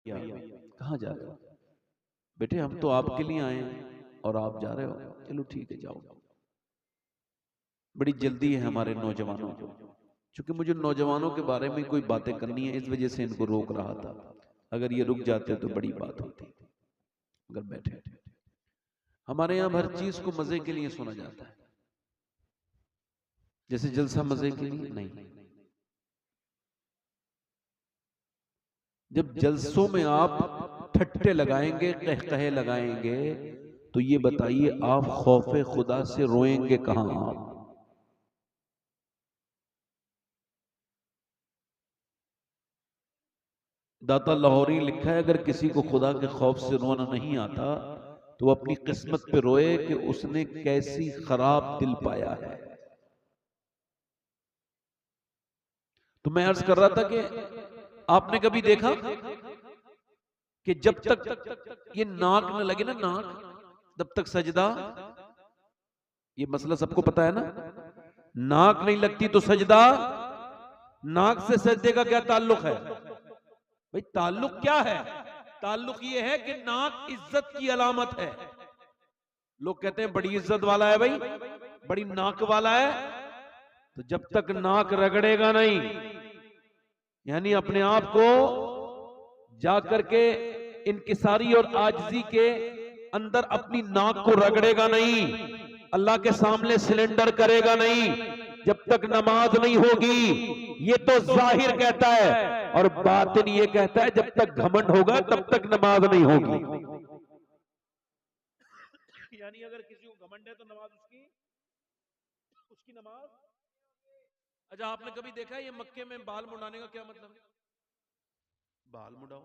या कहाँ जा रहे हो? बेटे हम तो आपके लिए आए हैं और आप जा रहे हो, चलो ठीक है जाओ। बड़ी जल्दी है हमारे नौजवानों को, क्योंकि मुझे नौजवानों के बारे में कोई बातें करनी है, इस वजह से इनको रोक रहा था। अगर ये रुक जाते तो बड़ी बात होती। अगर बैठे, हमारे यहाँ हर चीज को मजे के लिए सुना जाता है, जैसे जलसा मजे के लिए नहीं। जब जलसों में आप ठट्टे लगाएंगे, कहकहे लगाएंगे, तो ये बताइए आप खौफे खुदा से रोएंगे कहां आप? दाता लाहौरी लिखा है, अगर किसी को खुदा के खौफ से रोना नहीं आता तो वो अपनी किस्मत पे रोए कि उसने कैसी खराब दिल पाया है। तो मैं अर्ज कर रहा था कि आपने कभी देखा कि जब तक ये नाक न लगे ना, नाक, तब तक सजदा, ये मसला सबको पता है ना। नाक नहीं लगती तो सजदा, नाक से सजदे का क्या ताल्लुक है भाई? ताल्लुक क्या है? ताल्लुक ये है कि नाक इज्जत की अलामत है। लोग कहते हैं बड़ी इज्जत वाला है भाई, बड़ी नाक वाला है। तो जब तक नाक रगड़ेगा नहीं, यानी अपने आप को जाकर के इनकिसारी और आजिजी के अंदर अपनी नाक को रगड़ेगा नहीं, अल्लाह के सामने सिलेंडर करेगा नहीं, जब तक नमाज नहीं होगी। ये तो जाहिर कहता है, और बातिन ये कहता है जब तक घमंड होगा तब तक नमाज नहीं होगी। यानी अगर किसी को घमंड है तो नमाज उसकी उसकी नमाज। अच्छा, आपने कभी देखा है ये मक्के में बाल मुड़ाने का क्या मतलब है? बाल मुड़ाओ,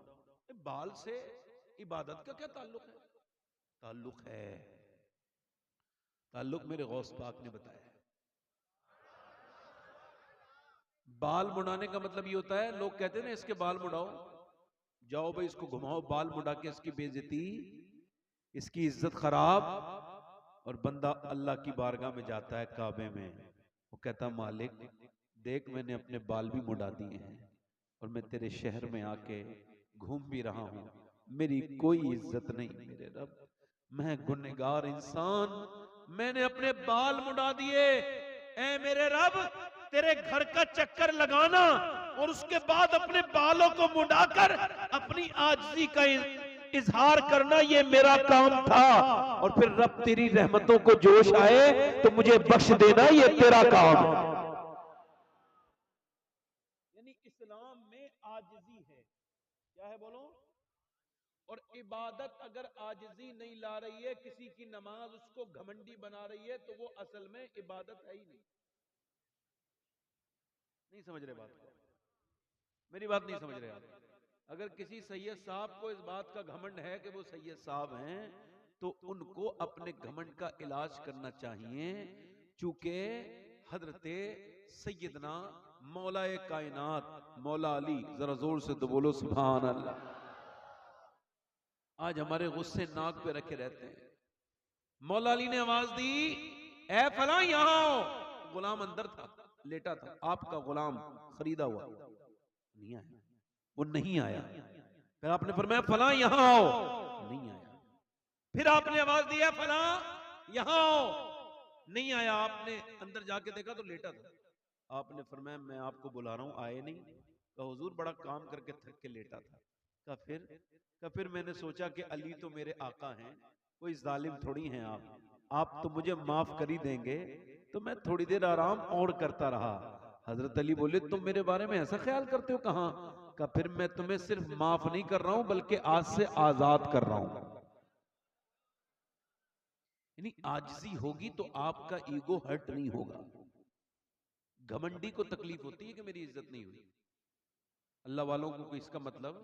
बाल से इबादत का क्या ताल्लुक है? ताल्लुक है, ताल्लुक मेरे गौस पाक ने बताया है। बाल मुड़ाने का मतलब ये होता है, लोग कहते हैं ना इसके बाल मुड़ाओ, जाओ भाई इसको घुमाओ, बाल मुड़ा के इसकी बेइज्जती, इसकी इज्जत खराब। और बंदा अल्लाह की बारगाह में जाता है काबे में, वो कहता मालिक देख मैंने अपने बाल भी मुड़ा दिए हैं और मैं तेरे शहर में आके घूम भी रहा हूं, मेरी कोई इज्जत नहीं मेरे रब, मैं गुनहगार इंसान, मैंने अपने बाल मुड़ा दिए। ऐ मेरे रब, तेरे घर का चक्कर लगाना और उसके बाद अपने बालों को मुड़ाकर अपनी आजिज़ी का इजहार करना, ये मेरा काम था। और फिर रब तेरी रहमतों को जोश आए तो मुझे बख्श देना, ये तेरा काम है। यानी इस्लाम में आजिज़ी है, क्या है बोलो? और इबादत अगर आजिज़ी नहीं ला रही है, किसी की नमाज उसको घमंडी बना रही है, तो वो असल में इबादत है ही नहीं। नहीं समझ रहे बात को? मेरी बात नहीं समझ रहे आप? अगर किसी सैयद साहब को इस बात का घमंड है कि वो सैयद साहब हैं, तो उनको अपने घमंड का इलाज करना चाहिए, चूंकि हजरते सैयदना मौलाए कायनात मौला अली, जरा जोर से तो बोलो सुभान अल्लाह, आज हमारे गुस्से नाक पे रखे रहते हैं। मौला अली ने आवाज दी, ए फला यहां आओ। गुलाम अंदर था, लेटा था, आपका गुलाम खरीदा हुआ, नहीं आया, वो नहीं आया। फिर आपने फरमाया फला यहां आओ, नहीं आया। फिर आपने आवाज दिया फला यहां आओ, नहीं आया। आपने अंदर जाके देखा तो लेटा था। आपने फरमाया मैं आपको बुला रहा हूं, आए नहीं। कहा हुजूर बड़ा काम करके थक के लेटा था। फिर मैंने सोचा कि अली तो मेरे आका हैं, कोई जालिम थोड़ी हैं आप तो मुझे माफ कर ही देंगे, तो मैं थोड़ी देर आराम और करता रहा। हजरत अली बोले तुम मेरे बारे में ऐसा ख्याल करते हो? कहां का? फिर मैं तुम्हें सिर्फ माफ नहीं कर रहा हूं बल्कि आज से आजाद कर रहा हूं। यानी आजिज़ी होगी तो आपका ईगो हर्ट नहीं होगा। घमंडी को तकलीफ होती है कि मेरी इज्जत नहीं हुई। अल्लाह वालों को इसका मतलब,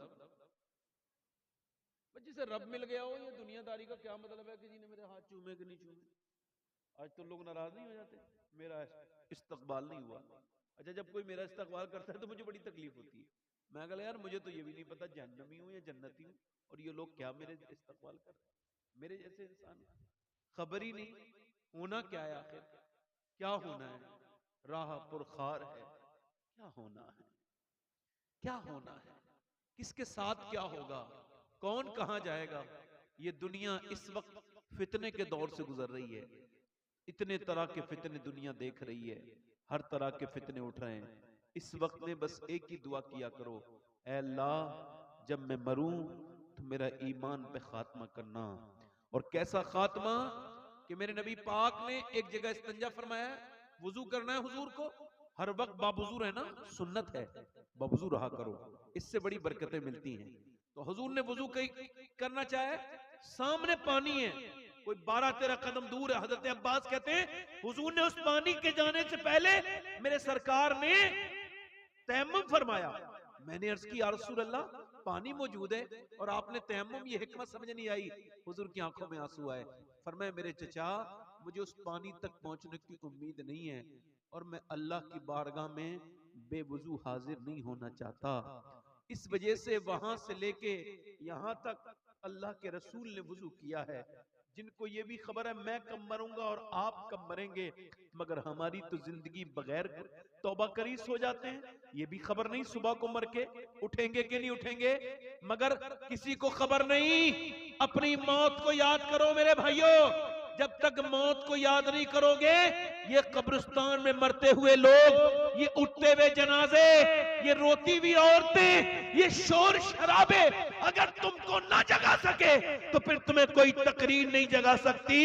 जिसे रब मिल गया हो, ये दुनियादारी का क्या मतलब है किसी ने मेरे हाथ चूमे कि नहीं चूमे। आज तो लोग नाराज नहीं हो जाते, मेरा इस्तकबाल नहीं हुआ। अच्छा, जब कोई मेरा इस्तकबाल करता है तो मुझे बड़ी तकलीफ होती है। मैं कहता यार मुझे तो ये भी नहीं पता जहन्नमी हूं या जन्नती हूं, और ये लोग क्या मेरे इस्तकबाल कर रहे हैं। मेरे जैसे इंसान खबर ही नहीं होना क्या है, आखिर क्या होना है? राह पुरखार है, क्या होना है, क्या होना है? किसके साथ क्या होगा, कौन कहां जाएगा। ये दुनिया इस वक्त फितने के दौर से गुजर रही है। इतने तरह के फितने दुनिया देख रही है, हर तरह के फितने उठ रहे हैं। इस वक्त में बस एक ही दुआ किया करो, ऐ अल्लाह जब मैं मरूं तो मेरा ईमान पे खात्मा करना। और कैसा खात्मा कि मेरे नबी पाक ने एक जगह इस्तंजा फरमाया, वुजू करना है हुजूर को, हर वक्त बावुजू रहना सुन्नत है, बावुजू रहा करो, इससे बड़ी बरकतें मिलती हैं। तो हुजूर ने वुजू करना चाहे, सामने पानी है, कोई 12-13 कदम दूर है। हजरत अब्बास कहते हैं हुजूर ने उस पानी के जाने से पहले मेरे सरकार ने तयम्मुम फरमाया। मैंने अर्ज की या रसूल अल्लाह पानी मौजूद है और आपने तयम्मुम, ये हिकमत समझ नहीं आई। हुजूर की आंखों में आंसू आए। फरमाया मेरे चचा, मुझे उस पानी तक पहुंचने की उम्मीद नहीं है और मैं अल्लाह की बारगाह में बेवुजू हाजिर नहीं होना चाहता। इस वजह से वहां से लेके यहां तक अल्लाह के रसूल ने वुजू किया है। जिनको ये भी खबर है मैं कब मरूंगा और आप कब मरेंगे, मगर हमारी तो जिंदगी बगैर तौबा करीस हो जाते हैं। ये भी खबर नहीं सुबह को मर के उठेंगे कि नहीं उठेंगे, मगर किसी को खबर नहीं। अपनी मौत को याद करो मेरे भाइयों, जब तक मौत को याद नहीं करोगे, ये कब्रिस्तान में मरते हुए लोग, ये उठते हुए जनाजे, ये रोती हुई औरतें, ये शोर शराबे अगर तुमको ना जगा सके तो फिर तुम्हें कोई तकरीर नहीं जगा सकती।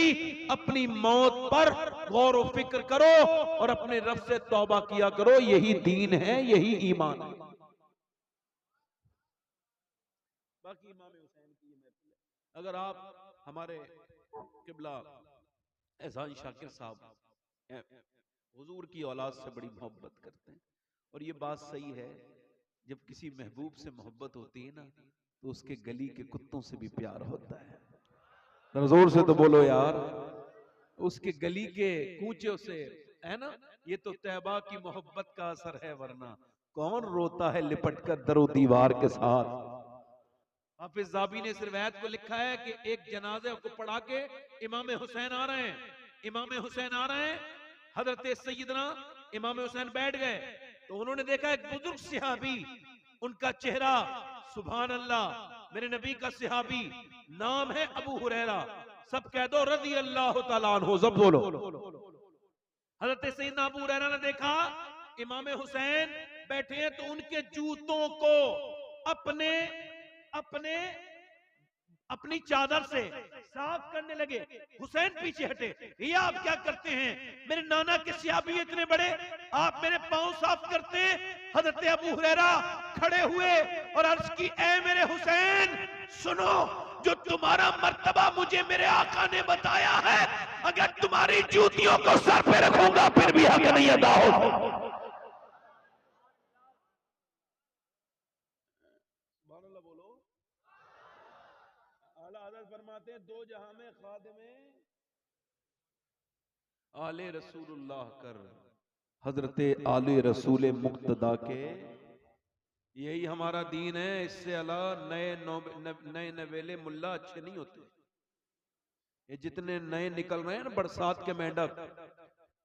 अपनी मौत पर गौर व फिक्र करो और अपने रब से तौबा किया करो। यही दीन है, यही ईमान है। बाकी इमाम हुसैन की महफिल है। अगर आप हमारे किबला एहसान शाकिर साहब हुजूर की औलाद से बड़ी मोहब्बत करते हैं, और ये बात सही है, जब किसी महबूब से मोहब्बत होती है ना तो उसके गली के कुत्तों से भी प्यार होता है। जोर से तो बोलो यार, उसके गली के कूचों से, है ना। ये तो तैबा की मोहब्बत का असर है, वरना कौन रोता है लिपट कर दरो दीवार के साथ। हाफिज ज़ाबी ने इस रिवायत को लिखा है कि एक जनाजे को पढ़ा के इमाम हुसैन आ रहे हैं, इमाम हुसैन आ रहे हैं, हजरत सैयदना इमाम हुसैन बैठ गए तो उन्होंने देखा एक बुजुर्ग सिहाबी, उनका चेहरा सुभान अल्लाह, मेरे नबी का सिहाबी, नाम है अबू हुरैरा, सब कह दो रज़ी अल्लाह तआला अन्हु, सब बोलो। हजरत सैयदना अबू हुरैरा ने देखा इमाम हुसैन बैठे हैं तो उनके जूतों को अपने अपने अपनी चादर से साफ करने लगे। हुसैन पीछे हटे, ये आप क्या करते हैं, मेरे नाना के सिहाबी इतने बड़े, आप मेरे पांव साफ करते हैं। हजरत अबू हुरैरा खड़े हुए और अर्ज की, ऐ मेरे हुसैन सुनो, जो तुम्हारा मर्तबा मुझे मेरे आका ने बताया है, अगर तुम्हारी जूतियों को सर पे रखूंगा फिर भी हक नहीं अदा हो। बोलो। आला हज़रत फरमाते हैं, दो जहां में खादिमे आले रसूलुल्लाह कर, हजरत आले रसूल मुक्तदा के, यही हमारा दीन है। इससे अला नए नवेले मुल्ला अच्छे नहीं होते। ये जितने नए निकल रहे हैं ना बरसात के मेंढक,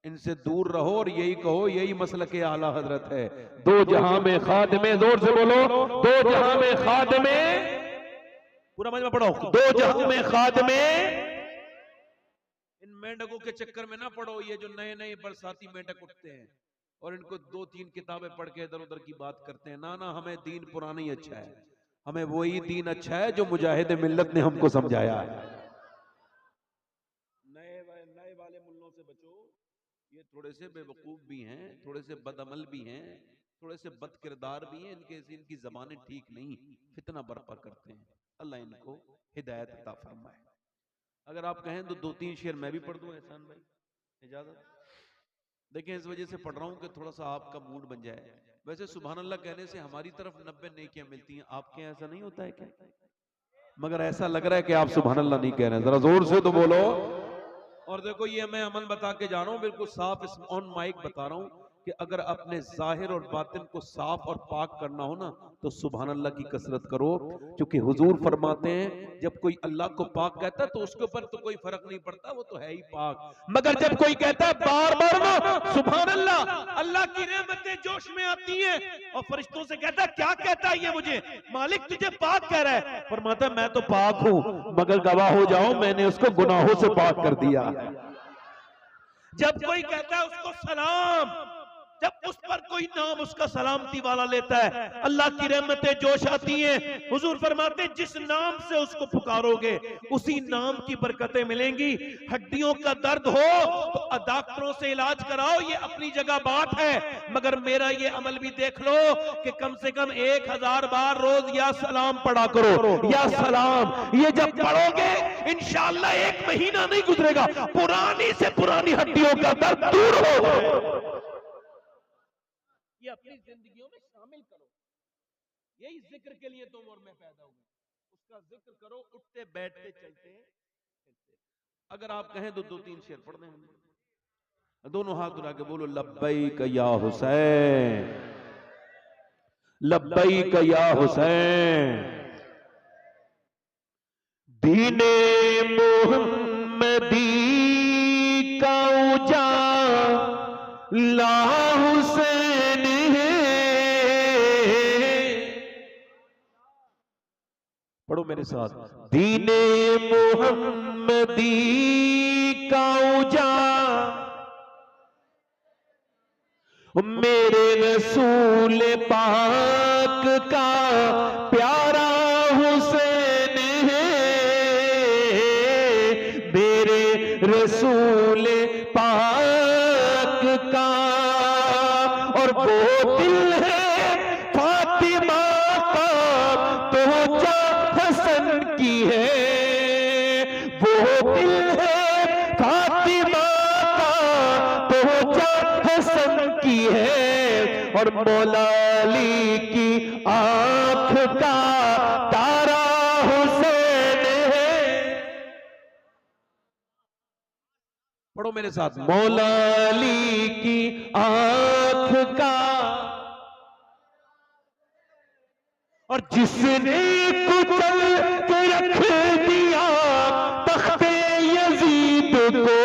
इनसे दूर रहो और यही कहो यही मसलक आला हजरत है। दो जहां में खादिमे, जोर से बोलो, दो जहां में खादिमे, पूरा मजमा पढ़ो, दो जहां में खादिमे। इन मेंढकों के चक्कर में ना पड़ो, ये जो नए नए बरसाती मेंढक उठते हैं और इनको 2-3 किताबें पढ़ के इधर उधर की बात करते हैं। ना ना, हमें दीन पुराना ही अच्छा है, हमें वही दीन अच्छा है जो मुजाहिद मिल्लत ने हमको समझाया है। नए वाले मुल्लों से बचो, ये थोड़े से बेवकूफ भी हैं, थोड़े से बदअमल भी हैं, थोड़े से बदकिरदार भी हैं, इनकी जबानें ठीक नहीं, फितना बर्पा करते हैं। अल्लाह इनको हिदायत अता फरमाए। अगर आप कहें तो 2-3 शेर मैं भी पढ़ दूं एहसान भाई, इजाजत? देखें, इस वजह से पढ़ रहा हूं कि थोड़ा सा आपका मूड बन जाए। वैसे सुभान अल्लाह कहने से हमारी तरफ 90 नेकियां मिलती हैं, आपके यहाँ ऐसा नहीं होता है क्या? मगर ऐसा लग रहा है कि आप सुभान अल्लाह नहीं कह रहे हैं, जरा जोर से तो बोलो। और देखो, ये मैं अमल बता के जा रहा हूं, बिल्कुल साफ ऑन माइक बता रहा हूं कि अगर अपने जाहिर और बातिन को साफ और पाक करना हो ना तो सुभान अल्लाह की कसरत करो, क्योंकि हुजूर फरमाते हैं जब कोई अल्लाह को पाक कहता है तो उसके ऊपर तो कोई फर्क नहीं पड़ता, वो तो है ही पाक। मगर जब कोई कहता है बार बार ना सुभान अल्लाह, अल्लाह की रहमतें जोश में आती हैं और फरिश्तों से कहता है क्या कहता है ये मुझे, मालिक तुझे पाक कह रहा है। फरमाता है मैं तो पाक हूं मगर गवाह हो जाओ मैंने उसको गुनाहों से पाक कर दिया। जब कोई कहता है उसको सलाम, जब उस पर कोई नाम उसका सलामती वाला लेता है अल्लाह की रहमतें जोश आती हैं। हुजूर फरमाते हैं जिस नाम से उसको पुकारोगे उसी नाम की बरकतें मिलेंगी। हड्डियों का दर्द हो तो डॉक्टरों से इलाज कराओ, ये अपनी जगह बात है, मगर मेरा ये अमल भी देख लो कि कम से कम 1000 बार रोज या सलाम पढ़ा करो, या सलाम। ये जब पढ़ोगे इंशाअल्लाह 1 महीना नहीं गुजरेगा, पुरानी से पुरानी हड्डियों का दर्द दूर हो जाए। ये अपनी जिंदगियों में शामिल करो। यही जिक्र के लिए तुम और मैं पैदा हुए, उसका जिक्र करो उठते बैठते चलते चलते। अगर आप कहें तो 2-3 शेर पढ़ दें, दोनों हाथ उठा के बोलो लब्बैक या हुसैन, लब्बैक या हुसैन। दीने मोहम्मदी का उजाला हुसैन है। पढ़ो मेरे साथ, दीने मोहम्मदी का उजाला मेरे रसूल पाक का प्यारा हुसैन है। मेरे रसूल पाक का और वो दिल है फातिमा का तो जा हसन की है। वो दिल है फातिमा का तो जा हसन की है। और मौला अली की आंख का तारा हुसैन है। पढ़ो मेरे साथ, मौला अली की आंख का। और जिसने कुचल के रख दिया तख्ते यजीद को,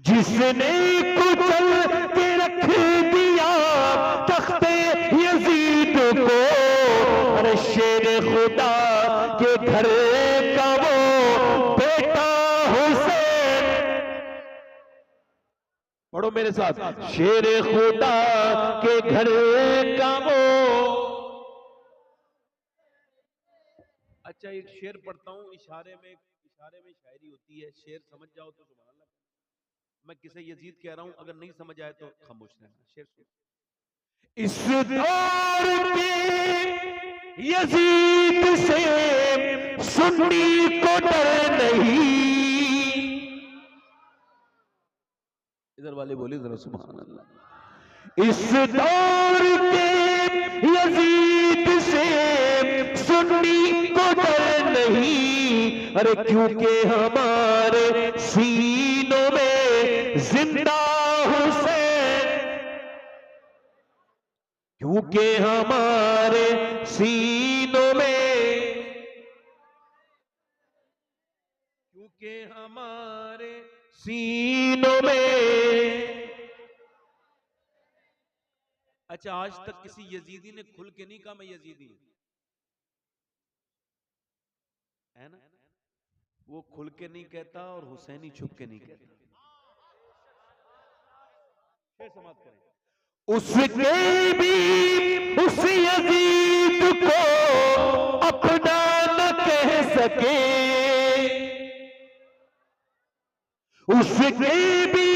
जिसने कुचल के रख दिया तख्ते यजीद को, अरे शेर खुदा के घर का वो बेटा हुसैन। पढ़ो मेरे साथ, शेर खुदा के घर का वो। अच्छा एक शेर पढ़ता हूं, इशारे में शायरी होती है, शेर समझ जाओ तो सुभान अल्लाह। मैं किसे यजीद कह रहा हूं, अगर नहीं समझ आए तो खामोश रहना। शेर सुन, इस दौर के यजीद से सुन्नी को डर नहीं। इधर वाले बोले जरा सुभान अल्लाह। इस दौर के यजीद से सुन्नी को डर नहीं। अरे क्योंकि हमारे सीनों में जिंदा हुसैन, क्योंकि हमारे सीनों में, क्योंकि हमारे सीनों में। अच्छा आज तक किसी यजीदी ने खुल के नहीं कहा मैं यजीदी है ना, वो खुल के नहीं कहता और हुसैनी छुप के नहीं कहता। शेर समाप्त करें, उसने भी उस यजीद को अपना न कह सके, उसने भी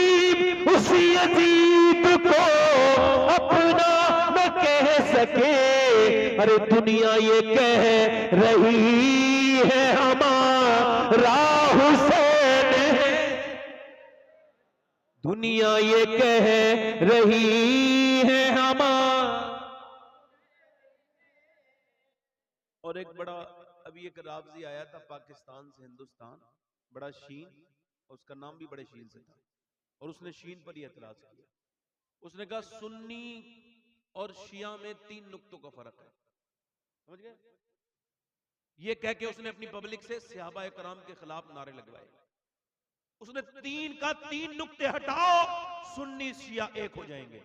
उस यजीद को अपना न कह सके। अरे दुनिया ये कह रही है हमारा हुसैन है, दुनिया ये कह रही है हमारा। और एक बड़ा अभी एक रावजी आया था पाकिस्तान से हिंदुस्तान, बड़ा शीन, उसका नाम भी बड़े शीन से था। और उसने शीन पर ही एतराज किया। उसने कहा सुन्नी और शिया में 3 नुक्तों का फर्क है, समझ गए? ये कह के उसने अपनी पब्लिक से सहाबा कराम के खिलाफ नारे लगवाए। उसने 3 नुक्ते हटाओ, सुन्नी शिया एक हो जाएंगे।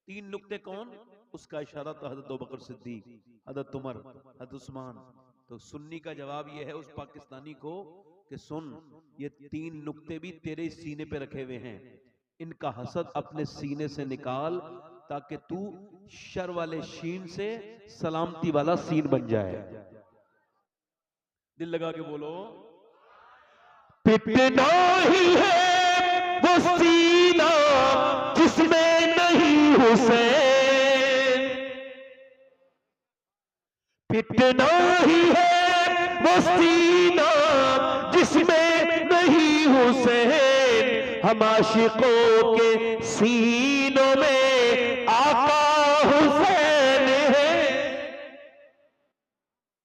3 नुक्ते कौन? उसका इशारा था हज़रत अबू बकर सिद्दीक, हज़रत उमर, हज़रत उस्मान। तो सुन्नी का जवाब यह है उस पाकिस्तानी को कि सुन, ये 3 नुक्ते भी तेरे सीने पे रखे हुए हैं, इनका हसद अपने सीने से निकाल ताकि तू शर वाले शीन से सलामती वाला सीन बन जाए। दिल लगा के बोलो। पिटना ही है वो सीना जिसमें नहीं हुसैन, पिटना ही है वो सीना जिसमें नहीं हुसैन, हम आशिकों के सीनों में आका हुसैन है।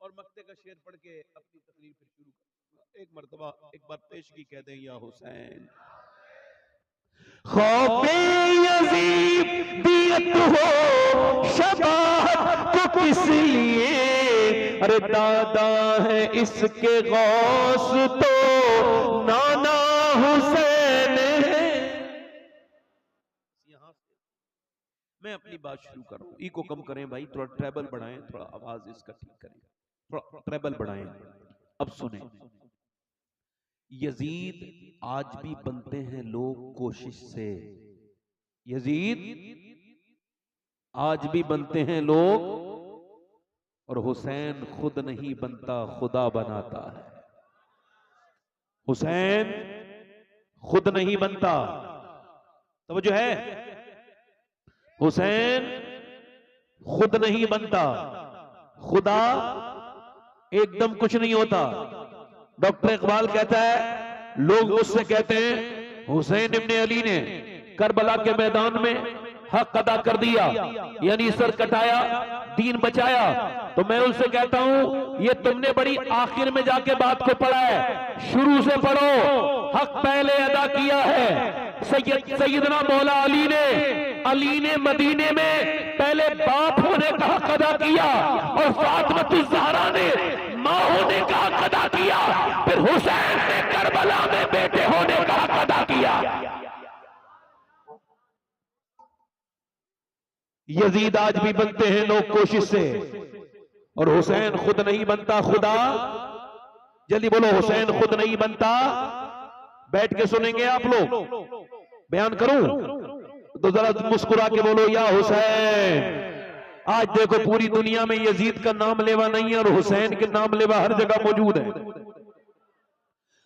और मक्ते का शेर पढ़ के अपनी तकरीर फिर शुरू कर। एक मर्तबा एक बार पेशगी कह दें, या हुसैन। खौफे यजीदियत हो शबाहत तो किस लिए, अरे दादा है इसके गौस तो नाना हुसैन है। यहां से मैं अपनी बात शुरू कर रहा हूं। ई को कम करें भाई, थोड़ा ट्रेबल बढ़ाएं, थोड़ा आवाज इसका ठीक करें, थोड़ा ट्रेबल बढ़ाएं। अब सुने, यजीद आज भी बनते हैं लोग कोशिश से, यजीद आज भी बनते हैं लोग, और हुसैन खुद नहीं बनता, खुदा बनाता है। हुसैन खुद नहीं बनता, तो जो है हुसैन खुद नहीं बनता, खुदा एकदम कुछ नहीं होता। डॉक्टर इकबाल कहता है, लोग मुझसे कहते हैं हुसैन इब्ने अली ने करबला के मैदान में हक अदा कर दिया, यानी सर कटाया, दीन बचाया। तो मैं उनसे कहता हूं ये तुमने बड़ी आखिर में जाके बात को पढ़ा है, शुरू से पढ़ो। हक पहले अदा किया है। सैयदना मौला अली ने मदीने में पहले बाप होने का हक अदा किया, और फातिमा ज़हरा ने मां होने का हक अदा किया, फिर हुसैन ने करबला में बेटे होने का हक अदा किया। यजीद आज भी बनते हैं लोग कोशिश से, और हुसैन खुद नहीं बनता, खुदा। जल्दी बोलो, हुसैन खुद नहीं बनता। बैठ के सुनेंगे आप लोग, बयान करूं तो जरा मुस्कुरा के बोलो, या हुसैन। आज देखो पूरी दुनिया में यजीद का नाम लेवा नहीं है, और हुसैन के नाम लेवा हर जगह मौजूद है।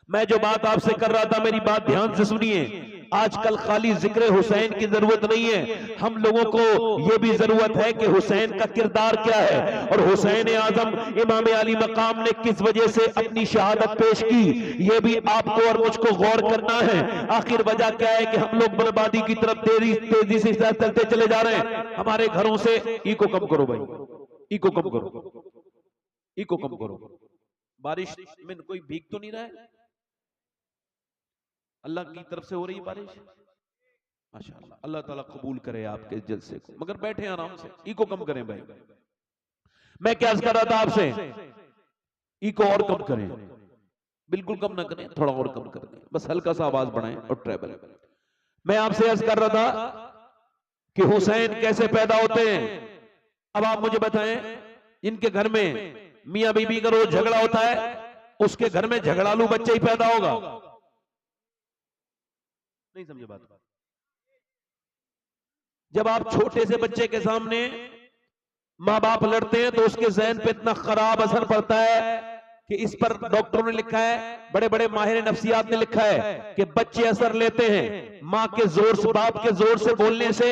मैं जो बात आपसे कर रहा था, मेरी बात ध्यान से सुनिए। आजकल खाली जिक्र हुसैन की जरूरत नहीं है, हम लोगों को यह भी जरूरत है कि हुसैन का किरदार क्या है, और हुसैन आजम इमाम अली मकाम ने किस वजह से अपनी शहादत पेश की, यह भी आपको और मुझको गौर करना है। आखिर वजह क्या है कि हम लोग बर्बादी की तरफ तेजी से चलते चले जा रहे हैं। हमारे घरों से ई को कम करो भाई, ई को कम करो, ई को कम करो। बारिश में कोई भीग तो नहीं रहा है? अल्लाह की तरफ से हो रही बारिश, माशाअल्लाह। अल्लाह ताला कबूल करे आपके जलसे को, मगर बैठे आराम से। ई को कम करें भाई। मैं क्या कर रहा था आपसे, ई को और कम करें, बिल्कुल कम ना करें, थोड़ा और कम कर दें, बस हल्का सा आवाज बढ़ाएं और ट्रेबल। मैं आपसे अर्ज कर रहा था कि हुसैन कैसे पैदा होते हैं। अब आप मुझे बताएं, इनके घर में मियां बीबी का रोज झगड़ा होता है, उसके घर में झगड़ालू बच्चा ही पैदा होगा? नहीं समझे बात? जब आप छोटे से बच्चे के सामने माँ बाप लड़ते हैं तो उसके जहन पे इतना खराब असर पड़ता है कि इस पर डॉक्टरों ने लिखा है, बड़े बड़े माहिर नफ्सियात ने लिखा है कि बच्चे असर लेते हैं माँ के जोर से, बाप के जोर से बोलने से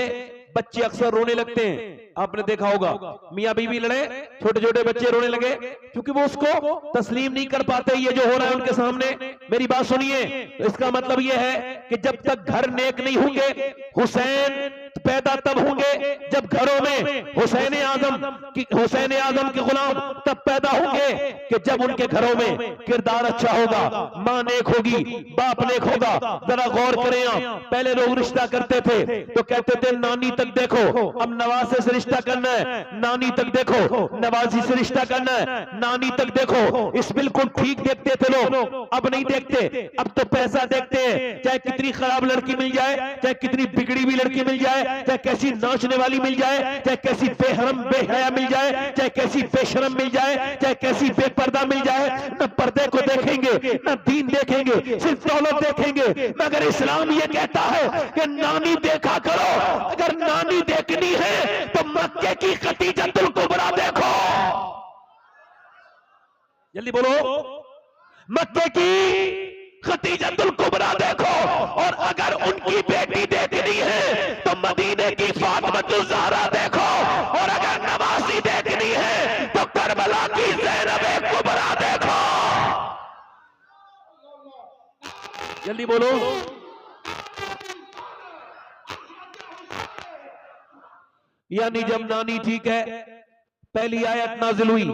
बच्चे अक्सर रोने लगते हैं। आपने देखा होगा, मियां बीवी लड़े, छोटे छोटे बच्चे रोने लगे, क्योंकि वो उसको तस्लीम नहीं कर पाते ये जो हो रहा है उनके सामने। मेरी बात सुनिए, इसका मतलब ये है कि जब तक घर नेक नहीं होंगे, हुसैन पैदा तब होंगे जब घरों में हुसैन आजम के गुलाम तब पैदा होंगे कि जब उनके घरों में किरदार अच्छा होगा, मां नेक होगी, बाप नेक होगा। जरा गौर करें आप, पहले लोग रिश्ता करते थे तो कहते थे नानी तक देखो, अब नवासे से रिश्ता करना है, नानी तक देखो, नवाजी से रिश्ता करना है, नानी तक देखो। इस बिल्कुल ठीक देखते थे लोग, अब नहीं देखते। अब तो पैसा देखते हैं, चाहे कितनी खराब लड़की मिल जाए, चाहे कितनी बिगड़ी हुई लड़की मिल जाए, चाहे कैसी नाचने वाली मिल जाए, चाहे कैसी बेहरम बेहया मिल जाए, चाहे कैसी बेशरम मिल जाए, चाहे कैसी बेपर्दा मिल जाए, न पर्दे को देखेंगे न दीन देखेंगे, सिर्फ दौलत देखेंगे। मगर इस्लाम ये कहता है कि नानी देखा करो। अगर नानी देखनी है तो मक्के की खतीजतुल कुबरा देखो। जल्दी बोलो, मक्के की खतीजतुल कुबरा देखो। और अगर उनकी बेटी देखनी है तो मदीने की फातिमा ज़हरा देखो। और अगर नवासी देखनी है तो करबला की ज़ैनब कुबरा देखो। जल्दी बोलो, यानी जब नानी ठीक है, पहली आयत नाजिल हुई,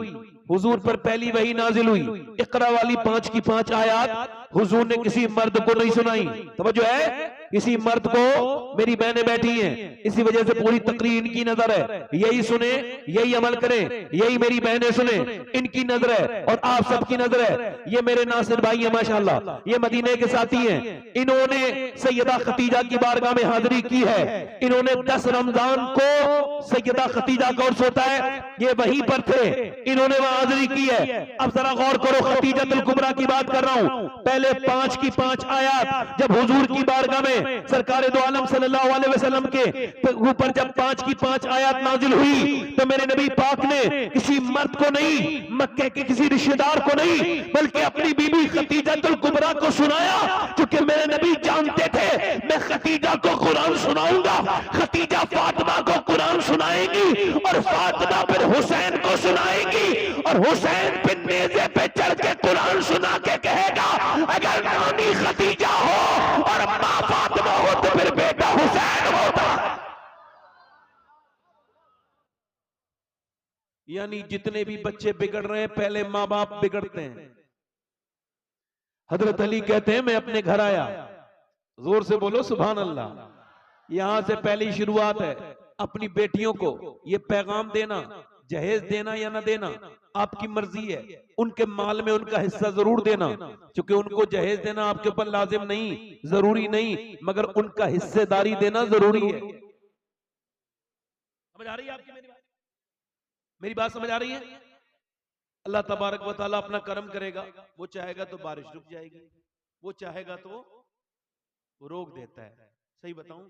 हुजूर पर पहली वही नाजिल हुई, इकरा वाली 5 की 5 आयत हुजूर ने किसी मर्द को नहीं सुनाई। तवज्जो है, किसी मर्द को, मेरी बहनें बैठी हैं, इसी वजह से पूरी तकरीर इनकी नजर है, यही सुने, यही अमल करें, यही मेरी बहनें सुने, इनकी नजर है और आप सबकी नजर है। ये मेरे नासिर भाई हैं माशाल्लाह, ये मदीने के साथी हैं। इन्होंने सैयदा खतीजा की बारगाह में हाजिरी की है। इन्होंने 10 रमजान को सैयदा खतीजा का उर्स होता है, ये वहीं पर थे, इन्होंने वहां हाजिरी की है। अब जरा गौर करो, खतीजतुल कुबरा की बात कर रहा हूं। पहले 5 की 5 आयत जब हुजूर की बारगाह में सरकारे दो आलम सल्लल्लाहु अलैहि वसल्लम के ऊपर जब 5 की 5 आयत नाजिल हुई तो मेरे नबी पाक ने किसी मर्द को नहीं, मक्के के किसी रिश्तेदार को नहीं, बल्कि अपनी बीबी खतीजतुल कुबरा को सुनाया। क्योंकि मेरे नबी जानते थे मैं खतीजा को कुरान सुनाऊंगा, खतीजा फातिमा को कुरान सुनाएगी और फातिमा फिर हुसैन को सुनाएगी और हुसैन फिर नेज़े पे चढ़ के कुरान सुना के कहेगा अगर नानी खतीजा हो और मां फातिमा हो तो फिर बेटा हुसैन होता। यानी जितने भी बच्चे बिगड़ रहे हैं पहले माँ बाप बिगड़ते हैं। हजरत अली कहते हैं मैं अपने घर आया, जोर से बोलो सुभान अल्लाह। यहां से पहली शुरुआत है, अपनी बेटियों को ये पैगाम देना, जहेज देना या ना देना आपकी मर्जी है, उनके माल में उनका हिस्सा जरूर देना, क्योंकि उनको जहेज देना आपके ऊपर लाजिम नहीं, जरूरी नहीं, मगर उनका हिस्सेदारी देना जरूरी है। समझ आ रही है आपकी मेरी बात समझ आ रही है? अल्लाह तबारक व तआला अपना करम करेगा, वो चाहेगा तो बारिश रुक जाएगी, वो चाहेगा तो वो रोक देता है। सही बताऊं,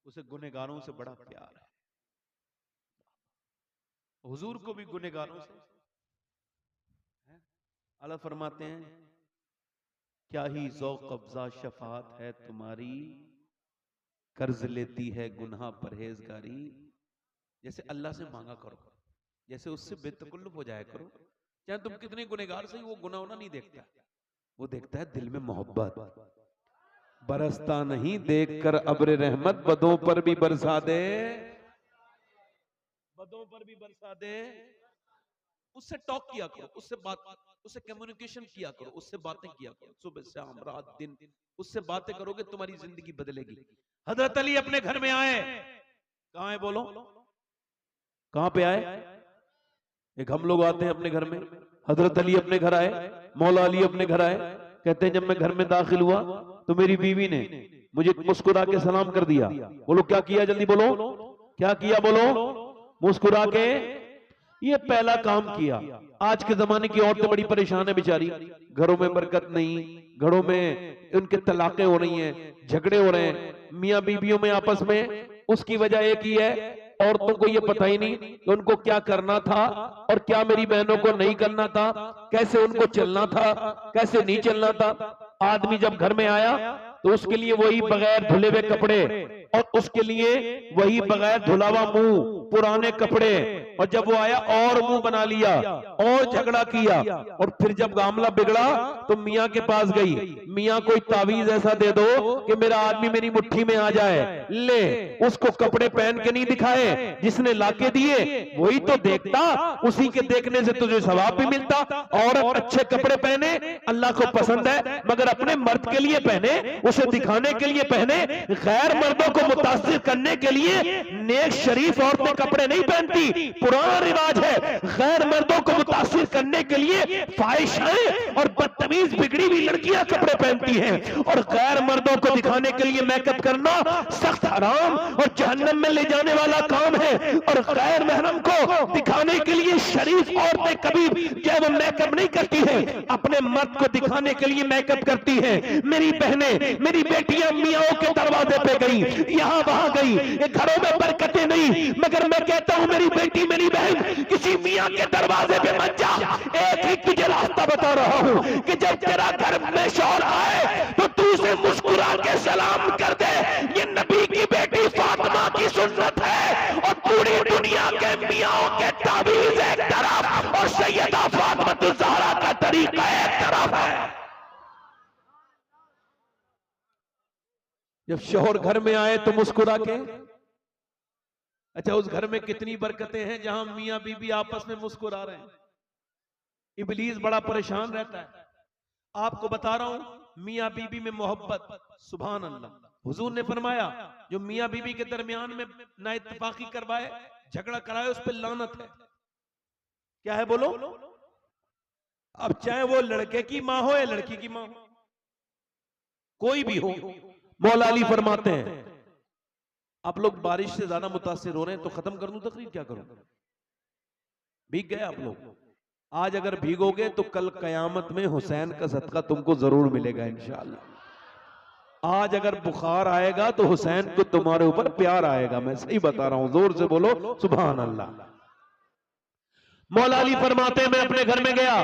उसे गुनहगारों से बड़ा प्यार है। हुजूर को भी गुनहगारों से अल्लाह फरमाते हैं क्या ही ज़ौक़ कब्ज़ा शफाअत है तुम्हारी, कर्ज लेती है गुनाह परहेजगारी। जैसे अल्लाह से मांगा करो, जैसे उससे बेतकल्लुफ हो जाया करो। चाहे तुम कितने गुनहगार से, वो गुनाह नहीं देखता, वो देखता है दिल में मोहब्बत। बरसता नहीं देखकर अब्र रहमत, बदों पर भी बरसा दे, बदों पर भी बरसा दे। उससे टॉक किया करो, उससे बात, उससे कम्युनिकेशन किया करो, उससे बातें किया करो, सुबह शाम रात दिन उससे बातें करोगे तुम्हारी जिंदगी बदलेगी। हजरत अली अपने घर में आए, कहां है बोलो, कहां पे आए? एक हम लोग आते हैं अपने घर में, हजरत अली अपने घर आए, मौला अली अपने घर आए। कहते हैं जब मैं घर में दाखिल हुआ तो मेरी बीवी ने मुझे मुस्कुरा के सलाम कर दिया। बोलो क्या किया, जल्दी बोलो क्या किया, बोलो मुस्कुरा के। ये पहला काम किया। आज के जमाने की औरतें बड़ी परेशान है बेचारी, घरों में बरकत नहीं, घरों में उनके तलाकें हो रही हैं, झगड़े हो रहे हैं मियां बीवियों में आपस में। उसकी वजह एक ही है, औरतों को ये पता ही नहीं कि उनको क्या करना था और क्या मेरी बहनों को नहीं करना था, कैसे उनको चलना था, कैसे नहीं चलना था। आदमी जब घर में आया तो उसके लिए वही बगैर धुले हुए कपड़े, और उसके लिए वही बगैर धुलावा मुंह, पुराने कपड़े, और जब वो आया और मुंह बना लिया और झगड़ा किया। और फिर जब मामला बिगड़ा तो मियां के पास गई, मियां कोई तावीज ऐसा दे दो कि मेरा आदमी मेरी मुट्ठी में आ जाए। ले, उसको कपड़े पहन के नहीं दिखाए, जिसने लाके दिए वही तो देखता, उसी के देखने से तुझे सवाब भी मिलता। औरत अच्छे कपड़े पहने अल्लाह को पसंद है, मगर अपने मर्द के लिए पहने, उसे दिखाने के लिए पहने। गैर मर्दों को मुतासिर करने के लिए नेक शरीफ औरतें कपड़े नहीं पहनती, पुराना रिवाज है। गैर मर्दों को मुतासिर करने के लिए फाहिशाएं और बदतमीज बिगड़ी हुई लड़कियां कपड़े पहनती हैं, और गैर मर्दों को दिखाने के लिए मेकअप करना सख्त हराम और जहन्नम में ले जाने वाला काम है। और गैर महरम को दिखाने के लिए शरीफ औरतें कभी जो वो मेकअप नहीं करती है, अपने मर्द को दिखाने के लिए मेकअप करती है। मेरी बहनें, मेरी बेटियां मियाओं के दरवाजे पे गई, यहां वहां गई, ये घरों में बरकतें नहीं, मगर मैं कहता हूं मेरी बेटी, मेरी बहन, किसी मियां के दरवाजे पे मत जा। एक ही तुझे रास्ता बता रहा हूं कि जब तेरा घर में शौहर आए तो तू उसे मुस्कुरा के सलाम कर दे। ये नबी की बेटी फातिमा की सुन्नत है, और पूरी दुनिया के मियाओं के तावीज़ एक तरफ और सैयदा फातिमा ज़हरा का तरीका एक तरफ है। जब शौहर घर में आए तो मुस्कुरा के, अच्छा उस घर में कितनी बरकतें हैं जहां मियां बीबी आपस में मुस्कुरा रहे हैं। इबलीस बड़ा परेशान रहता है। आपको बता रहा हूं मियां बीबी में मोहब्बत, सुभान अल्लाह। हुजूर ने फरमाया जो मियां बीबी के दरमियान में ना इत्तफाकी करवाए, झगड़ा कराए, उस पर लानत है। क्या है बोलो? अब चाहे वो लड़के की मां हो या लड़की की मां हो, कोई भी हो। मौला अली फरमाते हैं, आप लोग बारिश से ज्यादा मुतासिर हो रहे हैं तो खत्म कर दूं तकरीर, क्या करूं? भीग गए आप लोग। आज अगर भीगोगे तो कल कयामत में हुसैन का सदका तुमको जरूर मिलेगा इंशाअल्लाह। आज अगर बुखार आएगा तो हुसैन को तुम्हारे ऊपर प्यार आएगा। मैं सही बता रहा हूं, जोर से बोलो सुभान अल्लाह। मौला अली फरमाते हैं, मैं अपने घर में गया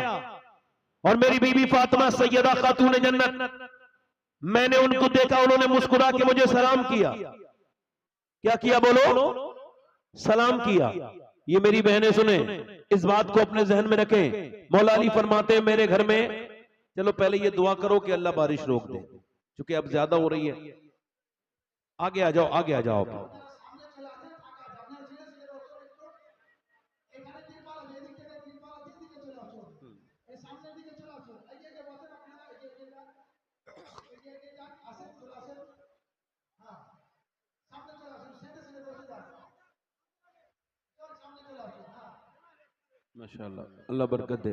और मेरी बीबी फातिमा सैयदा खातून जन्नत, मैंने उनको देखा, उन्होंने मुस्कुरा के मुझे सलाम किया। क्या किया बोलो? सलाम किया। ये मेरी बहनें सुने, इस बात को अपने जहन में रखें। मौला अली फरमाते हैं मेरे घर में, चलो पहले ये दुआ करो कि अल्लाह बारिश रोक दे, क्योंकि अब ज्यादा हो रही है। आगे आ जाओ, आगे आ जाओ। माशाअल्लाह, अल्लाह बरकत दे।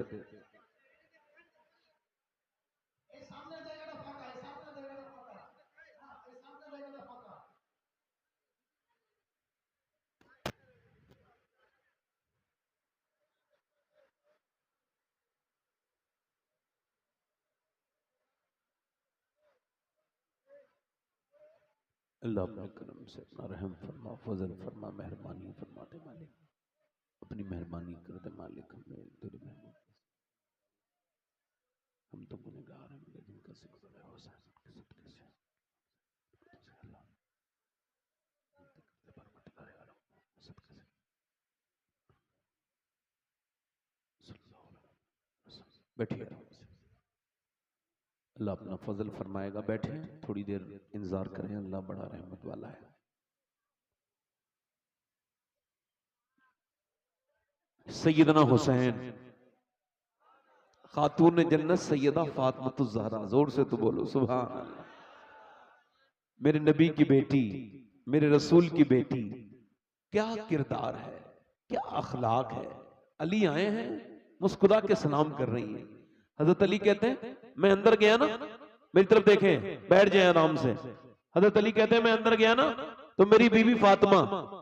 अल्लाह अपने करम से अपना रहम फरमा, फजल फरमा, मेहरबानी फरमा दे मालिक, अपनी मेहरबानी कर दे मालिक। हमें तेरी मेहरबानी, हम तो गुनहगार हैं मगर जिनका जिक्र है हुसैन के सदके से अल्लाह परवरदिगार आलम सदके से सल्लल्लाहु अलैहि वसल्लम। बैठिए, अल्लाह अपना फजल फरमाएगा। बैठे, थोड़ी देर इंतजार करें, अल्लाह बड़ा रहमत वाला है। सैयदना हुसैन खातून जन्नत सैयदा फातिमा ज़हरा, जोर से तो बोलो सुभान अल्लाह। मेरे नबी की बेटी, मेरे रसूल की बेटी, क्या किरदार है, क्या अखलाक है। अली आए हैं, मुस्कुरा के सलाम कर रही हैं। हजरत अली कहते हैं मैं अंदर गया ना, मेरी तरफ देखें, बैठ जाए आराम से। हजरत अली कहते हैं मैं अंदर गया ना तो मेरी बीवी फातिमा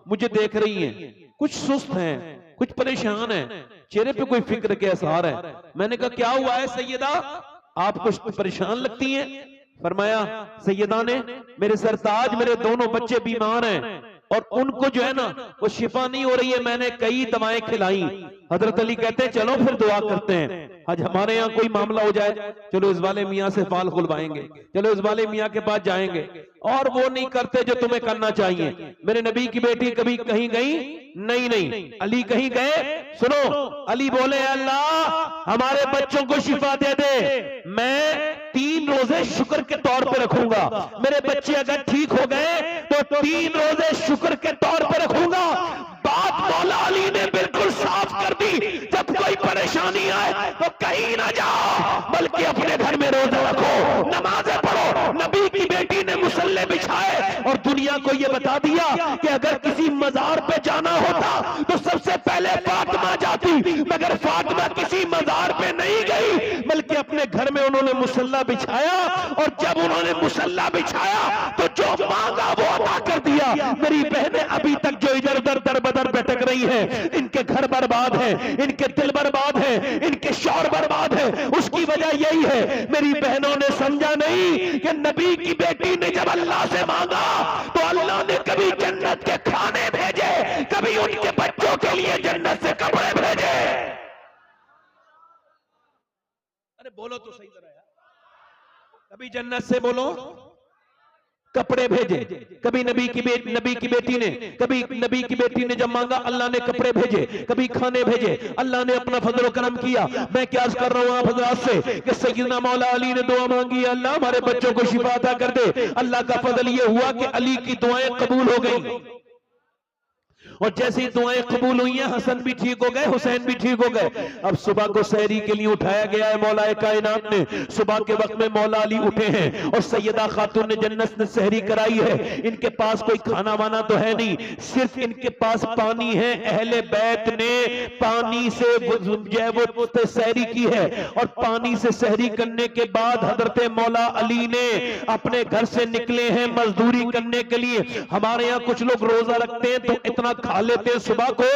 मुझे देख रही हैं, कुछ सुस्त हैं, कुछ परेशान हैं, चेहरे पे कोई फिक्र के आसार है। मैंने कहा क्या हुआ है सैयदा, आप कुछ परेशान लगती हैं? फरमाया सैयदा ने, मेरे सरताज, मेरे दोनों बच्चे बीमार हैं, और उनको जो है ना वो शिफा नहीं हो रही है, मैंने कई दवाएं खिलाई। हजरत अली कहते हैं चलो फिर दुआ करते हैं, आज हमारे यहाँ कोई मामला हो जाए, चलो इस वाले मियाँ से फाल खुलवाएंगे, चलो इस वाले मियाँ के पास जाएंगे, और वो नहीं करते जो तुम्हें करना चाहिए। मेरे नबी की बेटी कभी कहीं गई नहीं, नहीं अली कहीं गए, सुनो अली बोले अल्लाह हमारे बच्चों को शिफा दे दे, मैं 3 रोजे शुक्र के तौर पे रखूंगा, मेरे बच्चे अगर ठीक हो गए तो 3 रोजे शुक्र के तौर पे रखूंगा। बात मौला अली ने बिल्कुल साफ कर दी, जब कोई परेशानी आए तो कहीं ना जाओ बल्कि अपने घर में रोजा रखो, नमाजें पढ़ो। नबी की बेटी ने मुसल्ले बिछाए और दुनिया को यह बता दिया कि अगर किसी मजार पे जाना होता तो सबसे पहले फातिमा जाती, मगर फातिमा किसी मजार पे नहीं गई बल्कि अपने घर में उन्होंने मुसल्ला बिछाया, और जब उन्होंने मुसल्ला बिछाया तो जो मांगा वो अदा कर दिया। मेरी बहनें अभी तक जो इधर उधर दर बदर भटक रही हैं, इनके घर बर्बाद है, इनके दिल बर्बाद है, इनके शौहर बर्बाद है, उसकी वजह यही है मेरी बहनों ने समझा नहीं कि नबी की बेटी ने जब अल्लाह से मांगा तो अल्लाह ने कभी जन्नत के खाने भेजे, कभी उनके बच्चों के लिए जन्नत से कपड़े भेजे। अरे बोलो तो सही तरह यार, कभी जन्नत से बोलो कपड़े भेजे, कभी नबी की बेटी ने, कभी नबी की बेटी ने जब मांगा अल्लाह ने कपड़े भेजे, कभी खाने भेजे, अल्लाह ने अपना फजल करम किया। मैं क्या कर रहा हूं आप हजरात से कि सैयदना मौला अली ने दुआ मांगी, अल्लाह हमारे बच्चों को शिफा अता कर दे। अल्लाह का फजल ये हुआ कि अली की दुआएं कबूल हो गई, और जैसे ही दुआएं कबूल हुई हैं हसन भी ठीक हो गए, हुसैन भी ठीक हो गए। अब सुबह को सहरी के लिए उठाया गया है मौला कायनात ने, सुबह के वक्त में मौला अली उठे हैं और सैयदा खातून ने जन्नत ने सहरी कराई है। इनके पास कोई खाना वाना तो है नहीं, सिर्फ इनके पास पानी है। अहले बैत ने पानी से वो सहरी की है, और पानी से सहरी करने के बाद हजरत मौला अली ने अपने घर से निकले हैं मजदूरी करने के लिए। हमारे यहाँ कुछ लोग रोजा रखते हैं तो इतना खा लेते हैं सुबह को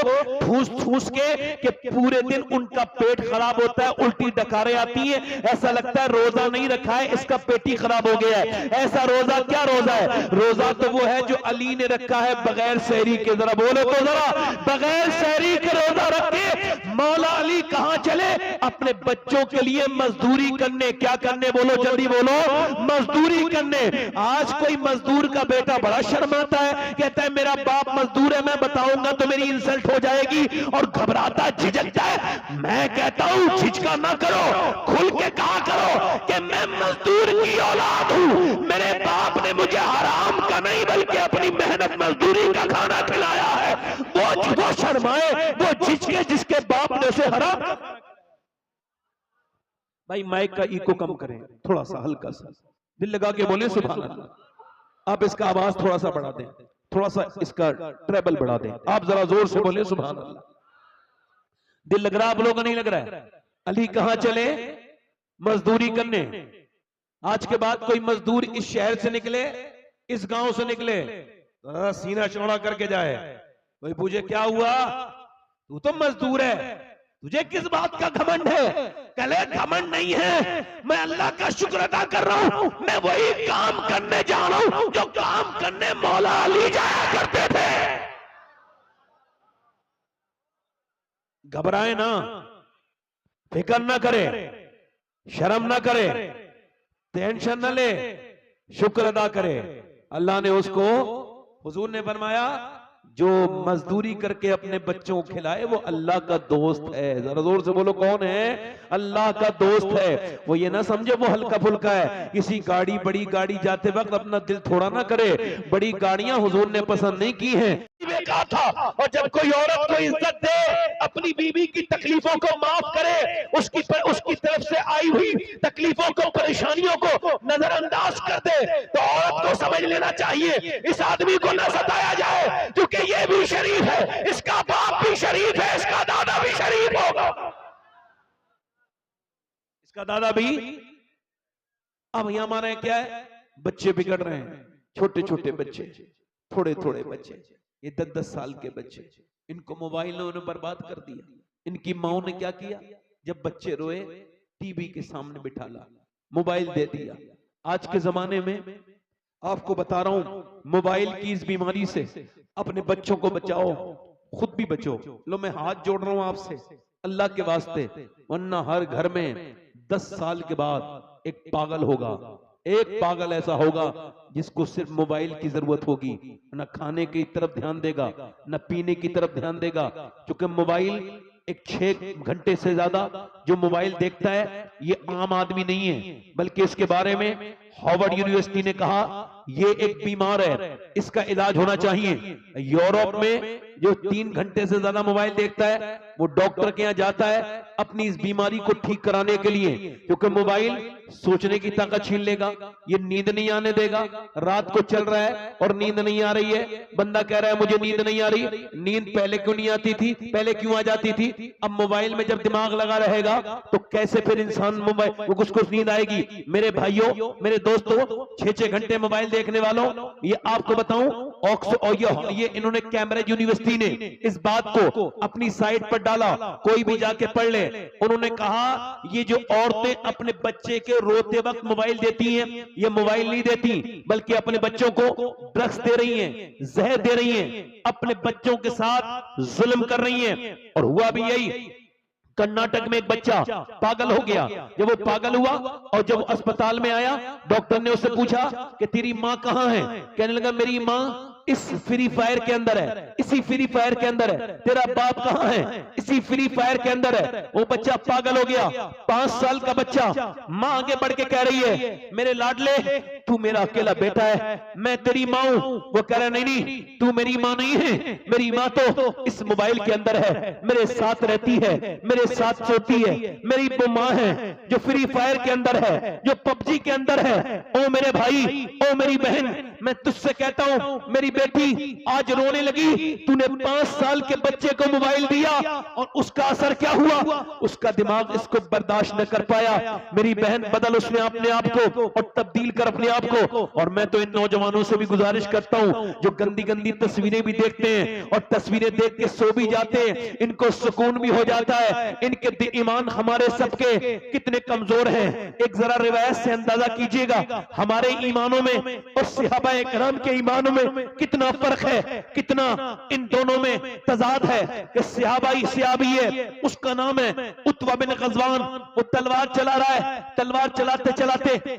ठूस ठूस के कि पूरे दिन उनका पेट खराब होता है, उल्टी डकारें आती है, ऐसा लगता है रोजा नहीं रखा है, इसका पेट ही खराब हो गया है। ऐसा रोजा क्या रोजा है? रोजा तो वो है जो अली ने रखा है बगैर सहरी के। जरा बोलो तो जरा, बगैर सहरी के रोजा रख के मौला अली कहां चले? अपने बच्चों के लिए मजदूरी करने। क्या करने? बोलो जल्दी बोलो, मजदूरी करने। आज कोई मजदूर का बेटा बड़ा शर्माता है, कहता है मेरा बाप मजदूर है, मैं बताऊंगा तो मेरी इंसल्ट हो जाएगी, और घबराता झिझकता है। मैं कहता हूं झिझका ना करो, खुल के कहा करो कि मैं मजदूर की औलाद हूं, मेरे बाप ने मुझे हराम का नहीं बल्कि अपनी मेहनत मजदूरी का खाना खिलाया है। वो शर्माए, वो झिझके जिसके बाप ने उसे हराम। भाई माइक का इको कम करें थोड़ा सा, हल्का सा दिल लगा के बोले सुभान अल्लाह। आप इसका आवाज थोड़ा सा बढ़ा दें, थोड़ा सा इसका ट्रेबल बढ़ा दें, आप जरा जोर से बोले सुभान अल्लाह। दिल लग रहा है आप लोगों को? नहीं लग रहा है? अली कहां चले? मजदूरी करने। आज के बाद कोई मजदूर इस शहर से निकले, इस गांव से निकले, सीना चौड़ा करके जाए, कोई पूछे क्या हुआ, तू तो मजदूर है, तुझे किस बात का घमंड है? कले घमंड नहीं है, मैं अल्लाह का शुक्र अदा कर रहा हूं, मैं वही काम करने जा रहा हूं जो काम करने मौला अली जाया करते थे। घबराए ना, फिक्र ना करे, शर्म ना करे, टेंशन ना ले, शुक्र अदा करे। अल्लाह ने उसको, हुजूर ने फरमाया जो मजदूरी करके अपने बच्चों को खिलाए वो अल्लाह का दोस्त है। जरा जोर से बोलो कौन है? अल्लाह का दोस्त है। वो ये ना समझे वो हल्का फुल्का है, किसी गाड़ी बड़ी गाड़ी जाते वक्त अपना दिल थोड़ा ना करे। बड़ी गाड़ियां हुजूर ने पसंद नहीं की हैं। कहा था, और जब कोई औरत को इज्जत दे, अपनी बीवी की तकलीफों को माफ करे, उसकी तरफ से आई हुई तकलीफों को, परेशानियों को नजरअंदाज कर दे, तो औरत को समझ लेना चाहिए इस आदमी को न सताया जाए, क्योंकि ये भी शरीफ है, इसका बाप भी शरीफ है, इसका दादा भी शरीफ होगा, इसका दादा भी। अब यहां हमारे क्या है? बच्चे बिगड़ रहे हैं, छोटे छोटे बच्चे, थोड़े थोड़े बच्चे, ये 10-10 साल के बच्चे, इनको मोबाइल ने उन्हें बर्बाद कर दिया। इनकी माओ ने क्या किया? जब बच्चे रोए टीवी के सामने बिठा ला, मोबाइल दे दिया। आज के जमाने में आपको बता रहा हूं, मोबाइल की इस बीमारी से अपने बच्चों को बचाओ, खुद भी बचो। लो मैं हाथ जोड़ रहा हूं आपसे अल्लाह के वास्ते, वरना हर घर में 10 साल के बाद एक पागल होगा, एक पागल ऐसा होगा जिसको सिर्फ मोबाइल की जरूरत होगी, न खाने की तरफ ध्यान देगा न पीने की तरफ ध्यान देगा, क्योंकि मोबाइल एक 6 घंटे से ज्यादा जो मोबाइल देखता है ये आम आदमी नहीं है, बल्कि इसके बारे में हार्वर्ड यूनिवर्सिटी ने कहा ये एक बीमार है, इसका इलाज होना चाहिए। यूरोप में जो 3 घंटे से ज्यादा मोबाइल देखता है वो डॉक्टर के यहाँ जाता है अपनी इस बीमारी को ठीक कराने के लिए, क्योंकि मोबाइल सोचने की ताकत छीन लेगा, ये नींद नहीं आने देगा। रात को चल रहा है और नींद नहीं आ रही है, बंदा कह रहा है मुझे नींद नहीं आ रही, नींद पहले क्यों नहीं आती थी, पहले क्यों आ जाती थी, अब मोबाइल में जब दिमाग लगा रहेगा तो कैसे फिर इंसान मोबाइल वो कुछ नींद आएगी। मेरे भाइयों मेरे दोस्तों 6-6 घंटे मोबाइल देखने वालों, ये आपको बताऊं और ये इन्होंने कैम्ब्रिज यूनिवर्सिटी ने इस बात को अपनी साइट पर डाला, कोई भी जाके पढ़ ले। उन्होंने कहा ये जो औरतें अपने बच्चे के रोते वक्त मोबाइल देती हैं, ये मोबाइल नहीं देती बल्कि अपने बच्चों को ड्रग्स दे रही हैं, जहर दे रही हैं, अपने बच्चों के साथ जुल्म कर रही हैं। और हुआ भी यही, कर्नाटक में एक बच्चा पागल हो गया। जब वो पागल हुआ और जब अस्पताल में आया, डॉक्टर ने उससे पूछा कि तेरी माँ कहाँ है, कहने लगा मेरी माँ इस फ्री फायर के अंदर है, इसी फ्री फायर के अंदर है। तेरा बाप कहाँ है, इसी फ्री फायर के अंदर है। वो बच्चा पागल हो गया, 5 साल का बच्चा। माँ आगे बढ़ के कह रही है मेरे लाडले तू मेरा अकेला बेटा है, मैं तेरी माँ हूं। वो कह रहा नहीं नहीं तू मेरी माँ नहीं है, मेरी माँ तो इस मोबाइल के अंदर है, मेरे साथ रहती है, मेरे साथ सोती है, मेरी वो माँ है जो फ्री फायर के अंदर है, जो पबजी के अंदर है। ओ मेरे भाई, ओ मेरी बहन, मैं तुझसे कहता हूं मेरी बेटी आज रोने लगी, तूने 5 साल के बच्चे को मोबाइल दिया और उसका असर क्या हुआ, उसका दिमाग इसको बर्दाश्त न कर पाया। मेरी बहन बदल उसने अपने आप को और तब्दील कर अपने आप को। और मैं तो इन नौजवानों से भी गुजारिश करता हूं जो गंदी गंदी तस्वीरें भी देखते हैं और तस्वीरें देख के सो भी जाते हैं, इनको सुकून भी हो जाता है। इनके ईमान हमारे सबके कितने कमजोर हैं, एक जरा रिवायत से अंदाजा कीजिएगा हमारे ईमानों में और सहाबा इकराम के ईमानों में कितना फर्क है, कितना इन दोनों में तजाद है। कि सहाबी है, उसका नाम है उत्वा बिन गज़वान, वो तलवार चला रहा है, तलवार चलाते चलाते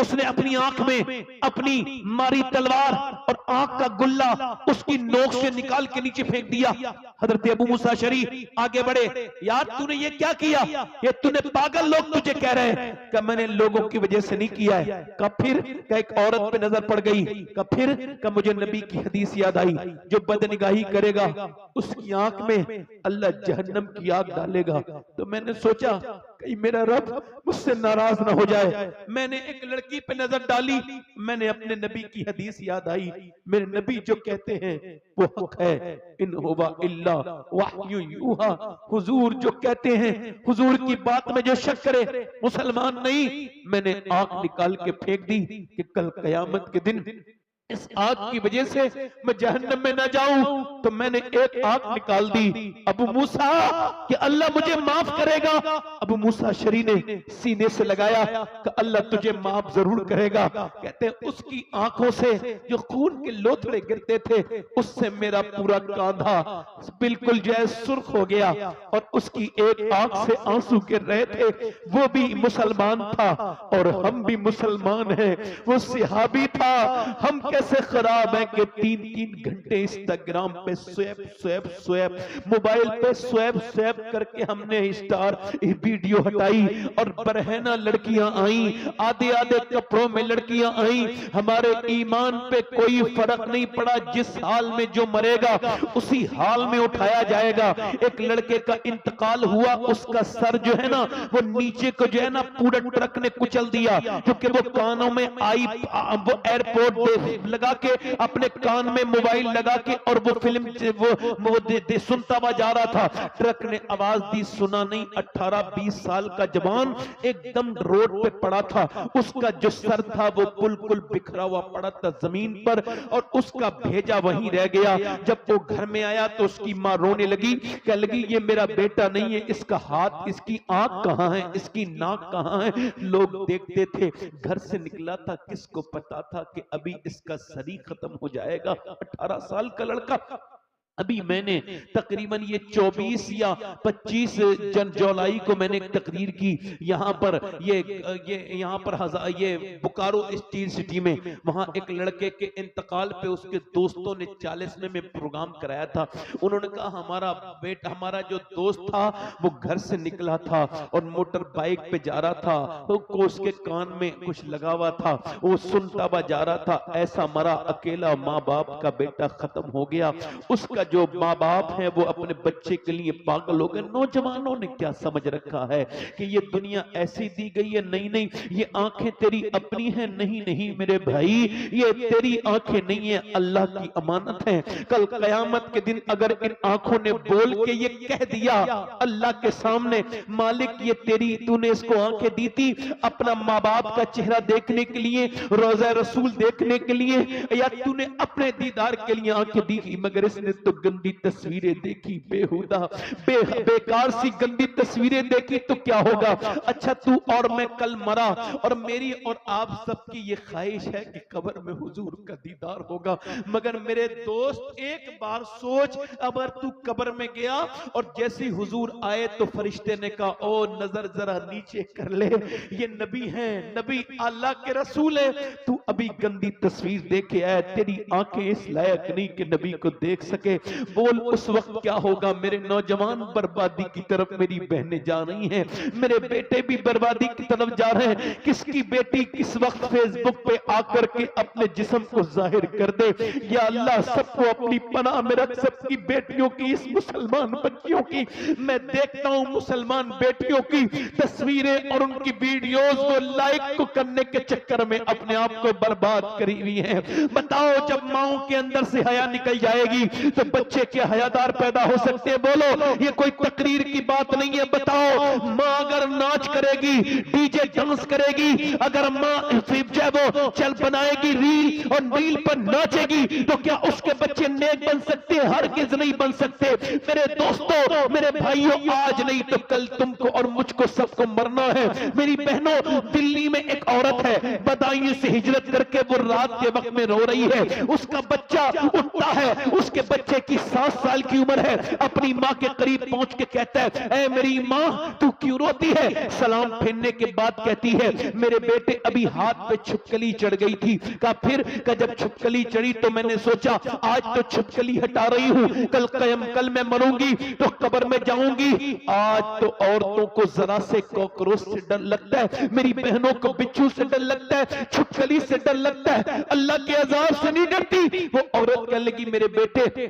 उसने अपनी आंख में अपनी मारी तलवार और आंख का गुल्ला उसकी नोक से निकाल के नीचे फेंक दिया। हजरत अबू मूसा अशअरी आगे बढ़े, यार तूने ये क्या किया, ये तूने पागल लोग तुझे कह रहे हैं। कि मैंने लोगों की वजह से नहीं किया है। का फिर का एक औरत पे नजर पड़ गई, का फिर का मुझे नबी की हदीस याद आई, जो बदनिगाही करेगा उसकी आंख में अल्लाह जहन्नम की आग डालेगा। तो मैंने सोचा कहीं मेरा रब मुझसे नाराज ना हो जाए, मैंने एक लड़की पे नजर डाली, मैंने अपने नबी की हदीस याद आई, मेरे नबी जो कहते हैं वो हक है, इन हुवा इल्ला वहयु यूहा। हुजूर जो कहते हैं, हुजूर की बात में जो शक करे मुसलमान नहीं। मैंने आंख निकाल के फेंक दी कि कल कयामत के दिन इस आग की वजह से मैं जहन्नम में न जाऊं। तो मैंने एक आंख निकाल दी, अबू मूसा कि अल्लाह मुझे माफ करेगा। अबू मूसा अशअरी ने सीने से लगाया कि अल्लाह तुझे माफ जरूर करेगा। कहते हैं उसकी आंखों से जो खून के लोथड़े गिरते थे उससे मेरा पूरा कांधा बिल्कुल जो है सुर्ख हो गया और उसकी एक आंख से आंसू गिर रहे थे। वो भी मुसलमान था और हम भी मुसलमान हैं। वो सहाबी था, हम कैसे खराब है कि 3-3 घंटे इंस्टाग्राम पे स्वैप मोबाइल पे स्वैप करके हमने स्टार वीडियो हटाई और बरहना लड़कियां आई, आधे आधे कपड़ों में लड़कियां आई। हमारे ईमान पे कोई फर्क नहीं पड़ा, जिस हाल में जो मरेगा उसी हाल में उठाया जाएगा। एक लड़के का इंतकाल हुआ, उसका सर जो है ना वो नीचे को जो है ना पूरा ट्रक ने कुचल दिया, क्योंकि वो कानों में आई, वो एयरपोर्ट लगा के, अपने कान में मोबाइल लगा के, और वो फिल्म सुनता हुआ जा रहा था। ट्रक ने आवाज दी, सुना नहीं। 18-20 साल का जवान एकदम रोड पे पड़ा था, उसका जो सर था वो बिल्कुल बिखरा हुआ पड़ा था जमीन पर, और उसका भेजा वहीं रह गया। जब वो घर में आया तो उसकी माँ रोने लगी, कह लगी ये मेरा बेटा नहीं है, इसका हाथ, इसकी आंख कहां है, इसकी नाक कहां है। लोग देखते थे, घर से निकला था, किसको पता था कि अभी इसका शरीर खत्म हो जाएगा। 18 साल का लड़का। अभी मैंने तकरीबन ये 24 या 25 जुलाई को मैंने एक तकरीर की यहाँ पर, ये बोकारो स्टील सिटी में। वहां एक लड़के के इंतकाल पे उसके दोस्तों ने 40वें में प्रोग्राम कराया था। उन्होंने कहा हमारा जो दोस्त था वो घर से निकला था और मोटर बाइक पे जा रहा था, तो उसके कान में कुछ लगा हुआ था, वो सुनता हुआ जा रहा था, ऐसा मरा अकेला, माँ बाप का बेटा खत्म हो गया। उसका जो माँ बाप है वो अपने बच्चे के लिए पागल हो गए। नौजवानों ने क्या समझ रखा है कि ये दुनिया ऐसी दी गई है? नहीं, ये आंखें तेरी अपनी हैं। नहीं मेरे भाई, ये तेरी आंखें नहीं है, अल्लाह की अमानत है। कल कयामत के दिन अगर इन आंखों ने बोल के ये कह दिया अल्लाह के सामने, मालिक ये तेरी, तूने इसको आंखें दी थी अपना माँ बाप का चेहरा देखने के लिए, रोज़ा रसूल देखने के लिए, या तूने अपने दीदार के लिए आंखें दी, मगर इसने तो गंदी तस्वीरें देखी, बेहुदा बेकार सी गंदी तस्वीरें देखी, तो क्या होगा? अच्छा तू और मैं कल मरा, और मेरी और आप सबकी ये ख्वाहिश है कि कब्र में हुजूर का दीदार होगा। मगर मेरे दोस्त एक बार सोच, अगर तू कब्र में गया और जैसे हुजूर आए तो फरिश्ते ने कहा ओ नजर जरा नीचे कर ले, ये नबी हैं, नबी अल्लाह के रसूल है, तू अभी गंदी तस्वीर देखे आया, तेरी आंखें इस लायक नहीं कि नबी को देख सके। बोल उस वक्त क्या होगा? मेरे नौजवान बर्बादी की तरफ मेरी बहनें जा रही हैं, मेरे बेटे भी बर्बादी की तरफ जा रहे हैं। किसकी बेटी किस वक्त फेसबुक पे आकर के अपने जिस्म को जाहिर कर दे। या अल्लाह सबको अपनी पनाह में रख, सबकी बेटियों की, इस मुसलमान बच्चियों की। मैं देखता हूं मुसलमान बेटियों की तस्वीरें और उनकी वीडियोस को लाइक को करने के चक्कर में अपने आप को बर्बाद करी हुई है। बताओ जब माओ के अंदर से हया निकल जाएगी तो बच्चे क्या हयादार पैदा हो सकते हैं? बोलो, ये कोई तकरीर की बात नहीं है। बताओ माँ अगर नाच करेगी, डीजे डांस करेगी, अगर माँ वो चल बनाएगी रील और रील पर नाचेगी, तो क्या उसके बच्चे नेक बन सकते हैं? हरगिज़ नहीं बन सकते। मेरे दोस्तों, मेरे भाइयों, आज नहीं तो कल तुमको और मुझको सबको मरना है। मेरी बहनों, दिल्ली में एक औरत है, बदायूं से हिजरत करके वो रात के वक्त में रो रही है। उसका बच्चा उठता है, उसके बच्चे की 7 साल की उम्र है, अपनी माँ के करीब पहुंच के कहता है ऐ मेरी माँ तू क्यों रोती है? सलाम फेरने के बाद कहती है मेरे बेटे अभी हाथ पे छिपकली चढ़ गई थी। का फिर का जब छिपकली चढ़ी तो मैंने सोचा आज तो छिपकली हटा रही हूँ, कल मैं मरूंगी तो कब्र में जाऊंगी। आज तो औरतों को जरा से कॉकरोच से डर लगता है, मेरी बहनों को बिच्छू से डर लगता है, छिपकली से डर लगता है, अल्लाह के अजाब से नहीं डरती। वो औरत कह लगी मेरे बेटे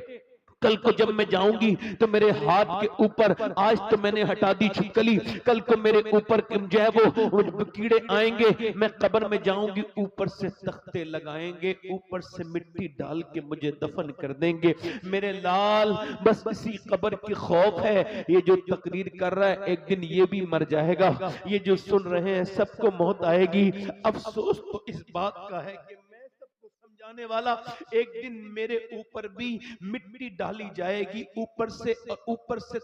कल को जब मैं जाऊंगी तो मेरे हाथ के ऊपर, आज तो मैंने हटा दी छिपकली, कल को मेरे ऊपर जो है वो कीड़े आएंगे, मैं कब्र में जाऊंगी, ऊपर से तख्ते लगाएंगे, ऊपर से मिट्टी डाल के मुझे दफन कर देंगे। मेरे लाल बस इसी कब्र की खौफ है। ये जो तकरीर कर रहा है एक दिन ये भी मर जाएगा, ये जो सुन रहे हैं सबको मौत आएगी। अफसोस तो इस बात का है कि जाने वाला एक दिन मेरे ऊपर भी मिट्टी डाली जाएगी, ऊपर से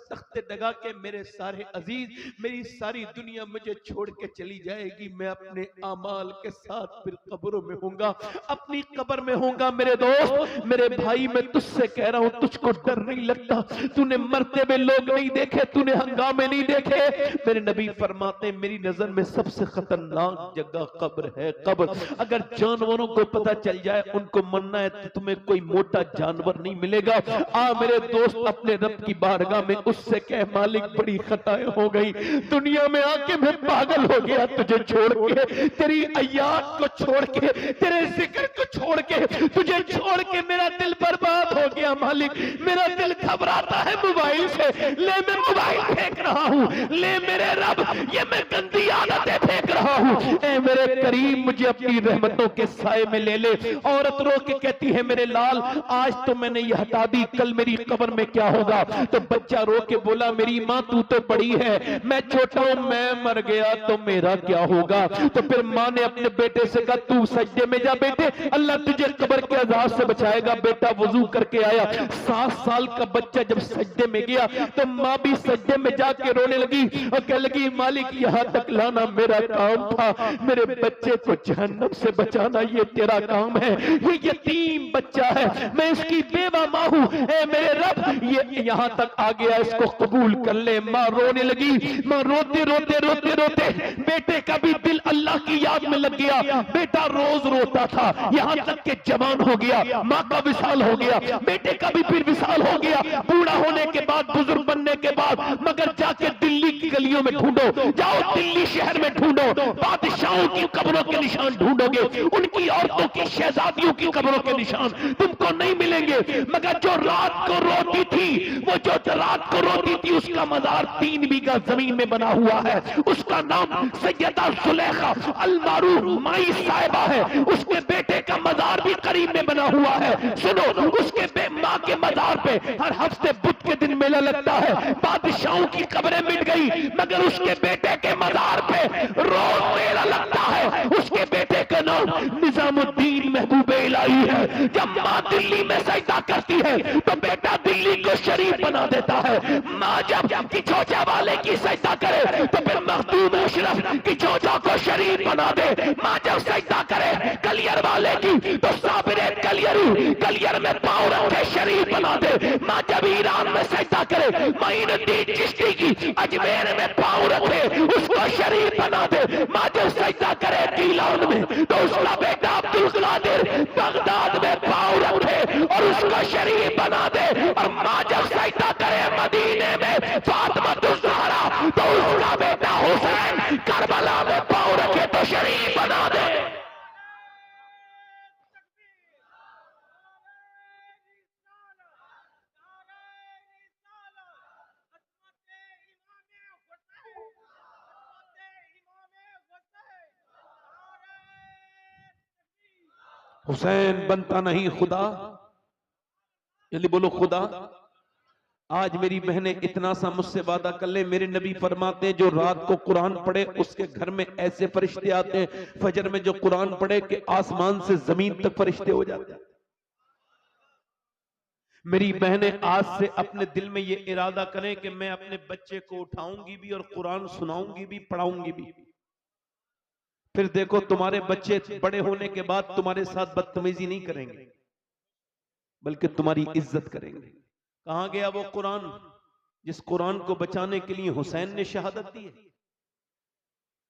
तख्ते लगा के मेरे सारे अजीज, मेरी सारी दुनिया मुझे छोड़ के चली जाएगी। मैं अपने आमाल के साथ फिर कब्रों में होऊंगा, अपनी कब्र में होऊंगा। मेरे दोस्त, मेरे भाई, मैं तुझसे कह रहा हूं, तुझको डर नहीं लगता? तूने मरते हुए लोग नहीं देखे, तूने हंगामे नहीं देखे? मेरे नबी फरमाते मेरी नजर में सबसे खतरनाक जगह कब्र है। कब्र अगर जानवरों को पता चल जाए उनको मरना है तो तुम्हें कोई मोटा जानवर नहीं मिलेगा। मेरे दोस्त, अपने रब की बारगाह में उससे कह मालिक बड़ी खताएं हो गई, दुनिया में आके मैं पागल हो गया तुझे छोड़ के, तेरी अयात को छोड़ के, तेरे जिक्र को छोड़ के, तुझे छोड़ के मेरा दिल बर्बाद हो गया। मालिक मेरा दिल घबराता है मोबाइल से, ले मैं मोबाइल फेंक रहा हूँ, ले मेरे रब ये मैं गंदी आदतें फेंक रहा हूँ। ऐ मेरे करीम मुझे अपनी रहमतों के साए में ले ले। और औरत रो के कहती है मेरे लाल आज तो मैंने ये हटा दी, कल मेरी कब्र में क्या होगा? तो बच्चा रो के बोला मेरी माँ तू तो बड़ी है, मैं छोटा हूं, मैं मर गया तो मेरा क्या होगा? तो फिर माँ ने अपने बेटे से कहा तू सजदे में जा बेटे, अल्लाह तुझे कब्र के अजाब से बचाएगा। बेटा वजू करके आया, 7 साल का बच्चा जब सजदे में गया तो माँ भी सजदे में जाके रोने लगी और कहने लगी मालिक यहाँ तक लाना मेरा काम था, मेरे बच्चे को जहन्नम से बचाना ये तेरा काम है। ये यतीम बच्चा है, मैं इसकी बेवा माँ हूँ, ए मेरे रब ये यहाँ तक आ गया, इसको कबूल कर ले। माँ रोने लगी। माँ रोते रोते रोते रोते बेटे का भी दिल अल्लाह की याद में लग गया। बेटा रोज रोता था, यहाँ तक के जवान हो गया, माँ का विशाल हो गया, बेटे का भी फिर विशाल हो गया, बूढ़ा होने के बाद, बुजुर्ग बनने के बाद। मगर जाके दिल्ली की गलियों में ढूंढो, जाओ दिल्ली शहर में ढूंढो, बादशाहों की कब्रों के निशान ढूंढोगे, उनकी औरतों की शहजादियों की कब्रों के निशान तुमको नहीं मिलेंगे। मगर जो रात को रोती थी, वो जो रात को रोती थी उसका मजार 3 बीघा जमीन में बना हुआ है, उसका नाम सैयदा जुलेखा अल-मारूफ माई साहिबा है। उसके बेटे का मजार भी करीब में बना हुआ है। सुनो, उसके माँ के मजार पे हर हफ्ते बुध के दिन मेला लगता है। बादशाहों की कब्रें मिट गई मगर उसके बेटे के मजार पे रोज मेला लगता है। उसके बेटे का नाम निजामुद्दीन महबूब इलाही है। जब माँ दिल्ली में सजदा करती है तो बेटा दिल्ली को शरीफ बना देता है। माँ जब की चोचा वाले की सजदा करे तो फिर मखदूम अशरफ की चोचा को शरीफ बना दे। माँ जब सजदा करे कलियर वाले की तो साबिरे कलियर में पाँव रखे शरीफ बना दे। माँ जब ईरान में सजदा करे मोइनुद्दीन चिश्ती की अजमेर में पाँव रखे उसको शरीफ बना दे। माँ जब सजदा करे गीलान में तो उसका बेटा अब्दुल कादिर बगदाद में पाँव रखे और उसको शरीफ बना दे। और माँ जब सजदा करे मदीने में फातिमा ज़हरा तो उसका बेटा हुसैन करबला में पाँव रखे तो शरीफ बना दे। हुसैन बनता नहीं खुदा, जल्दी बोलो खुदा। आज मेरी बहनें इतना सा मुझसे वादा कर ले, मेरे नबी फरमाते जो रात को कुरान पढ़े उसके घर में ऐसे फरिश्ते आते हैं, फजर में जो कुरान पढ़े कि आसमान से जमीन तक फरिश्ते हो जाते हैं। मेरी बहनें आज से अपने दिल में ये इरादा करें कि मैं अपने बच्चे को उठाऊंगी भी और कुरान सुनाऊंगी भी, पढ़ाऊंगी भी। फिर देखो तुम्हारे बच्चे बड़े होने के बाद तुम्हारे साथ बदतमीजी नहीं करेंगे बल्कि तुम्हारी इज्जत करेंगे। कहां गया वो कुरान जिस कुरान को बचाने के लिए हुसैन ने शहादत दी है?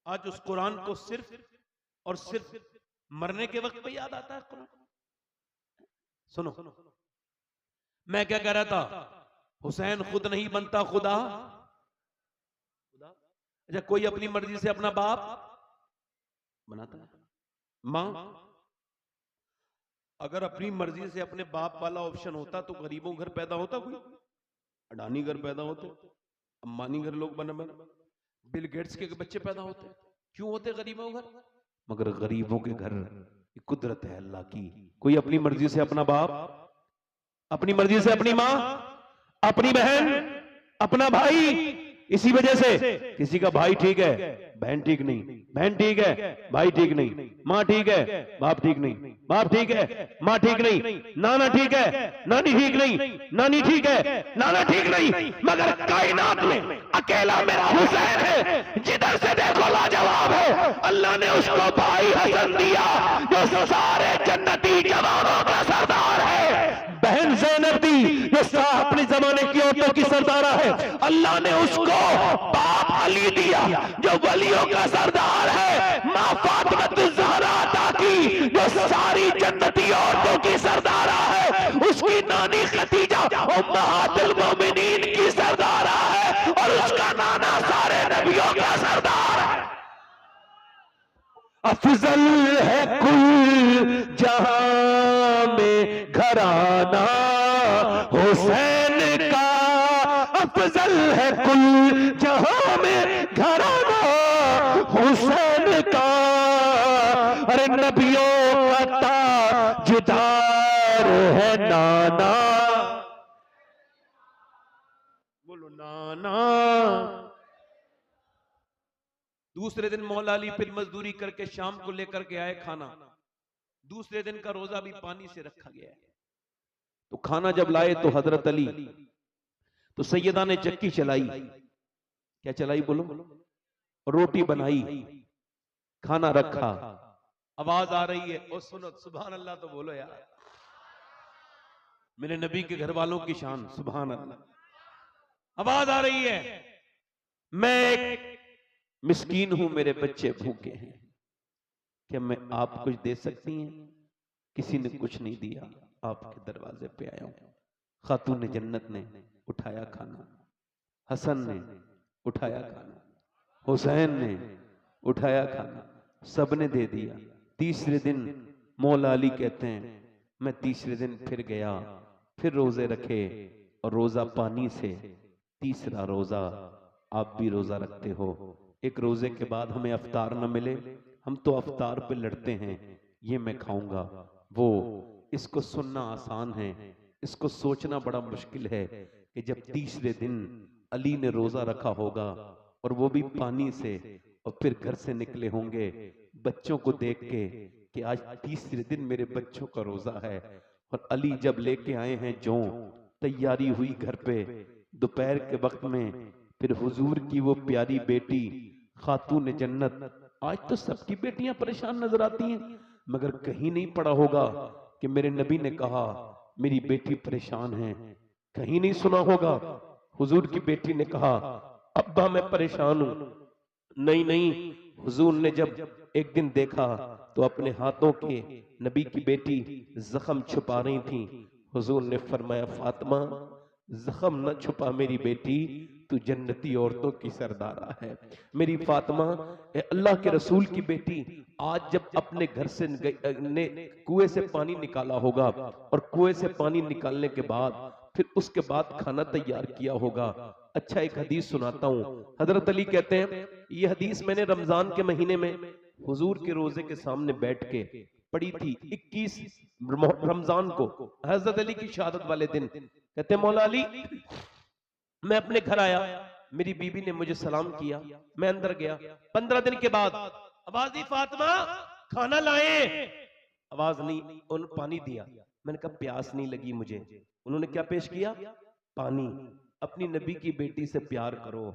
आज उस कुरान को सिर्फ और सिर्फ मरने के वक्त पे याद आता है कुरान। सुनो, मैं क्या कह रहा था, हुसैन खुद नहीं बनता खुदा। अच्छा, कोई अपनी मर्जी से अपना बाप बनाता है? मां अगर अपनी मर्जी से अपने बाप वाला ऑप्शन होता तो गरीबों घर पैदा होता, कोई अडानी घर पैदा होते, अंबानी घर लोग बने, बिल गेट्स के बच्चे पैदा होते। क्यों होते गरीबों घर? मगर गरीबों के घर कुदरत है अल्लाह की। कोई अपनी मर्जी से अपना बाप, अपनी मर्जी से अपनी माँ, अपनी बहन, अपना भाई। इसी वजह से किसी का भाई ठीक है, बहन ठीक नहीं, बहन ठीक है, भाई ठीक नहीं, माँ ठीक है, बाप ठीक नहीं, बाप ठीक है, माँ ठीक नहीं, नाना ठीक है, नानी ठीक नहीं, नानी ठीक है, नाना ठीक नहीं। मगर कायनात में अकेला मेरा हुसैन है, जिधर से देखो लाजवाब है। अल्लाह ने उसको भाई हसन दिया जो सारे जन्नती जवानों का सरदार है। बहन ज़ैनब दी जो अपने जमाने की औरतों की सरदारा है। अल्लाह ने उसको बाप अली दिया जो वलियों का सरदार है। माँ फातिमा ज़हरा अता की जो सारी जन्नती औरतों की सरदारा है। उसकी नानी खदीजा उम्महातुल मोमिनीन की सरदारा है और उसका नाना सारे नबियों का सरदार है। अफजल है कुल जहां में घराना हुसैन का, अफजल है कुल जहां में घराना हुसैन का। अरे नबियों का ताज है नाना, बोलो नाना। दूसरे दिन मौला अली फिर मजदूरी करके शाम को लेकर के आए खाना। दूसरे दिन का रोजा भी पानी से रखा गया है। तो खाना जब लाए तो हजरत अली, तो सैयदा ने चक्की चलाई। क्या चलाई बोलो? रोटी बनाई, खाना रखा, आवाज आ रही है, ओ सुनो सुभान अल्लाह तो बोलो यार। मेरे नबी के घर वालों की शान, सुभान अल्लाह। आवाज आ रही है, मैं एक मिस्कीन हूं, मेरे बच्चे भूखे हैं, क्या मैं आप कुछ दे सकती हैं? किसी ने कुछ नहीं दिया, आपके दरवाजे पे आया हूं। खातून जन्नत ने उठाया खाना, हसन ने उठाया खाना, हुसैन ने उठाया खाना, सबने दे दिया। तीसरे दिन मौला अली कहते हैं, मैं तीसरे दिन फिर गया, फिर रोजे रखे और रोजा पानी से। तीसरा रोजा, आप भी रोजा रखते हो, एक रोजे के बाद हमें अफ्तार न मिले, हम तो अफ्तार पे लड़ते हैं, ये मैं खाऊंगा वो। इसको सुनना आसान है, इसको सोचना बड़ा मुश्किल है कि जब तीसरे दिन अली ने रोजा रखा होगा और वो भी पानी से, और फिर घर से निकले होंगे बच्चों को देख के कि आज तीसरे दिन मेरे बच्चों का रोजा है। और अली जब लेके आए हैं जौ, तैयारी हुई घर पे दोपहर के वक्त में, फिर हुजूर की वो प्यारी बेटी खातून जन्नत। आज तो सबकी बेटियां परेशान नजर आती हैं, मगर कहीं नहीं पड़ा होगा कि मेरे नबी ने कहा मेरी बेटी परेशान है। कहीं नहीं सुना होगा हुजूर की बेटी ने कहा अब्बा मैं परेशान हूं। नहीं नहीं, हुजूर ने जब एक दिन देखा तो अपने हाथों के नबी की बेटी जख्म छुपा रही थी। हुजूर ने फरमाया फातिमा जख्म न छुपा मेरी बेटी, तू जन्नती औरतों की सरदारा है। मेरी फातिमा, अल्लाह के रसूल की बेटी, आज जब अपने घर से ने कुएं से पानी निकाला होगा और कुएं से पानी निकालने के बाद फिर उसके बाद खाना तैयार किया होगा। अच्छा एक हदीस सुनाता हूं। हजरत अली कहते हैं, ये हदीस मैंने रमजान के महीने में हुजूर के रोजे के सामने बैठ के पढ़ी थी, 21 रमजान को, हजरत अली की शहादत वाले दिन। कहते हैं मौला अली, मैं अपने घर आया, मेरी बीबी ने मुझे सलाम किया, मैं अंदर गया। 15 दिन के बाद आवाज दी फातिमा खाना लाए, आवाज नहीं, उन्होंने पानी दिया। मैंने कहा प्यास नहीं लगी मुझे। उन्होंने क्या पेश किया? पानी। अपनी नबी की बेटी से प्यार करो,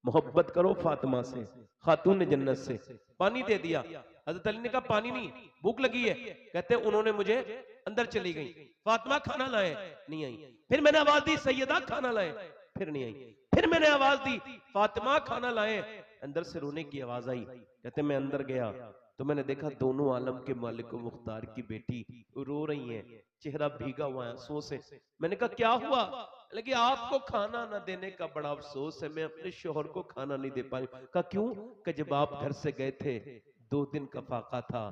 मोहब्बत करो, फातिमा से, खातून जन्नत से। पानी दे दिया। हजरत अली ने कहा पानी नहीं, भूख लगी है। कहते हैं उन्होंने मुझे, अंदर चली गई, फातिमा खाना लाए, नहीं आई। फिर मैंने आवाज दी सैयदा खाना लाए, फिर नहीं आई। फिर मैंने आवाज दी फातिमा खाना लाए, अंदर से रोने की आवाज आई। कहते मैं अंदर गया तो मैंने देखा दोनों आलम के मालिक मुख्तार की बेटी रो रही हैं, चेहरा भीगा हुआ है आंसुओं से। मैंने कहा क्या हुआ? लेकिन आपको खाना ना देने का बड़ा अफसोस है, मैं अपने शोहर को खाना नहीं दे पाई। कहा क्यों? कि जब आप घर से गए थे 2 दिन का फाका था,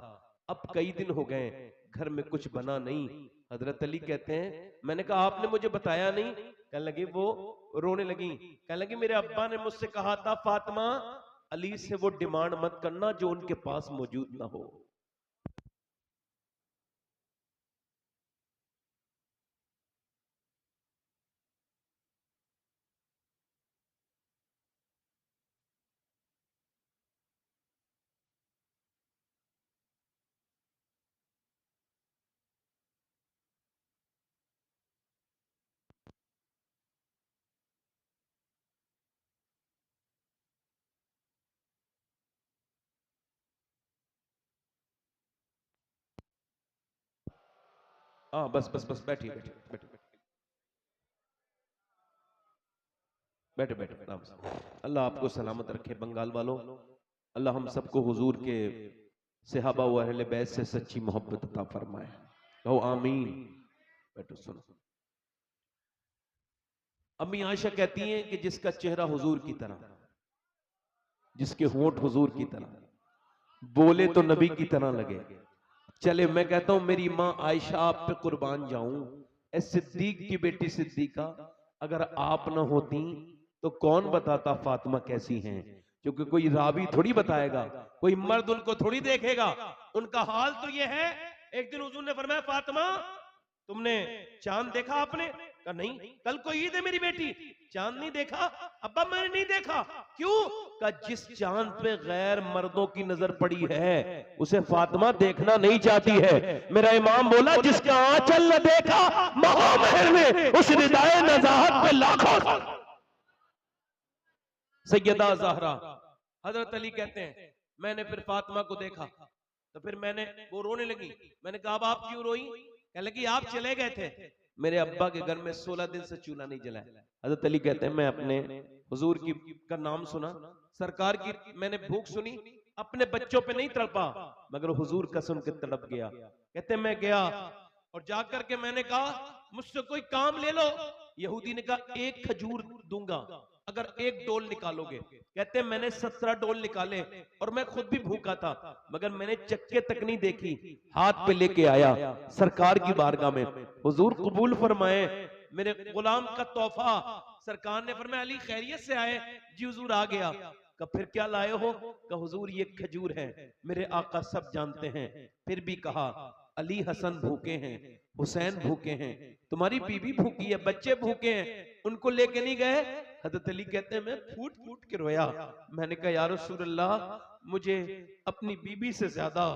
अब कई दिन हो गए घर में कुछ बना नहीं। हजरत अली कहते हैं मैंने कहा आपने मुझे बताया नहीं। कहने लगी, वो रोने लगी, कहने लगी मेरे अब्बा ने मुझसे कहा था फातिमा अली से वो डिमांड मत करना जो उनके पास मौजूद ना हो। हाँ बस बस बस बैठिए बैठिए बैठिए बैठे बैठे आराम से। अल्लाह आपको सलामत रखे बंगाल वालों। अल्लाह हम सबको हुजूर के सहाबा व अहले बैत से सच्ची मोहब्बत अता फरमाए। कहो आमीन। बैठो सुनो। अम्मी आयशा कहती हैं कि जिसका चेहरा हुजूर की तरह, जिसके होंठ हुजूर की तरह, बोले तो नबी की तरह लगे, चले। मैं कहता हूं मेरी माँ आयशा आप पे कुर्बान जाऊं। ए सिद्दीक की बेटी सिद्दीका, अगर आप ना होती तो कौन बताता फातिमा कैसी हैं? क्योंकि कोई रावी थोड़ी बताएगा, कोई मर्द उनको थोड़ी देखेगा। उनका हाल तो ये है। एक दिन हुजूर ने फरमाया फातिमा तुमने चांद देखा आपने? कहा नहीं, कल को ईद है मेरी बेटी, चांद नहीं देखा? अब्बा मैंने नहीं देखा। क्यों? कहा जिस चांद पे गैर मर्दों की नजर पड़ी है उसे फातिमा देखना नहीं चाहती है। मेरा इमाम बोला जिसका आंचल न देखा महामहर में उस रिदाए नजाहत पे लाखों सैयदा ज़हरा, हजरत अली कहते हैं मैंने फिर फातिमा को देखा तो फिर वो रोने लगी। मैंने कहा अब आप क्यों रोई? कहने लगी आप चले गए थे, मेरे अब्बा के घर में 16 दिन से चूल्हा नहीं जला। हजरत अली कहते हैं मैं अपने हुजूर की का नाम सुना, सरकार की मैंने भूख सुनी, अपने बच्चों पे नहीं तड़पा मगर हुजूर का सुन के तड़प गया। कहते मैं गया और जाकर के मैंने कहा मुझसे कोई काम ले लो। यहूदी ने कहा एक खजूर दूंगा अगर एक डोल निकालोगे। कहते मैंने 17 डोल निकाले और मैं खुद भी भूखा था मगर मैंने चक्के तक नहीं देखी, हाथ पे लेके आया सरकार की बारगाह में, हुजूर कबूल फरमाए मेरे गुलाम का तोहफा। सरकार ने फरमाया अली खैरियत से आए? जी हुजूर आ गया। कहा फिर क्या लाए हो? कहा हुजूर ये खजूर है, मेरे आका सब जानते हैं। फिर भी कहा अली हसन भूखे हैं, हुसैन भूखे हैं, तुम्हारी बीवी भूखी है, बच्चे भूखे हैं, उनको लेके नहीं गए? हजरत अली कहते हैं मैं फूट फूट के रोया। मैंने कहा या रसूल अल्लाह मुझे अपनी बीबी से ज्यादा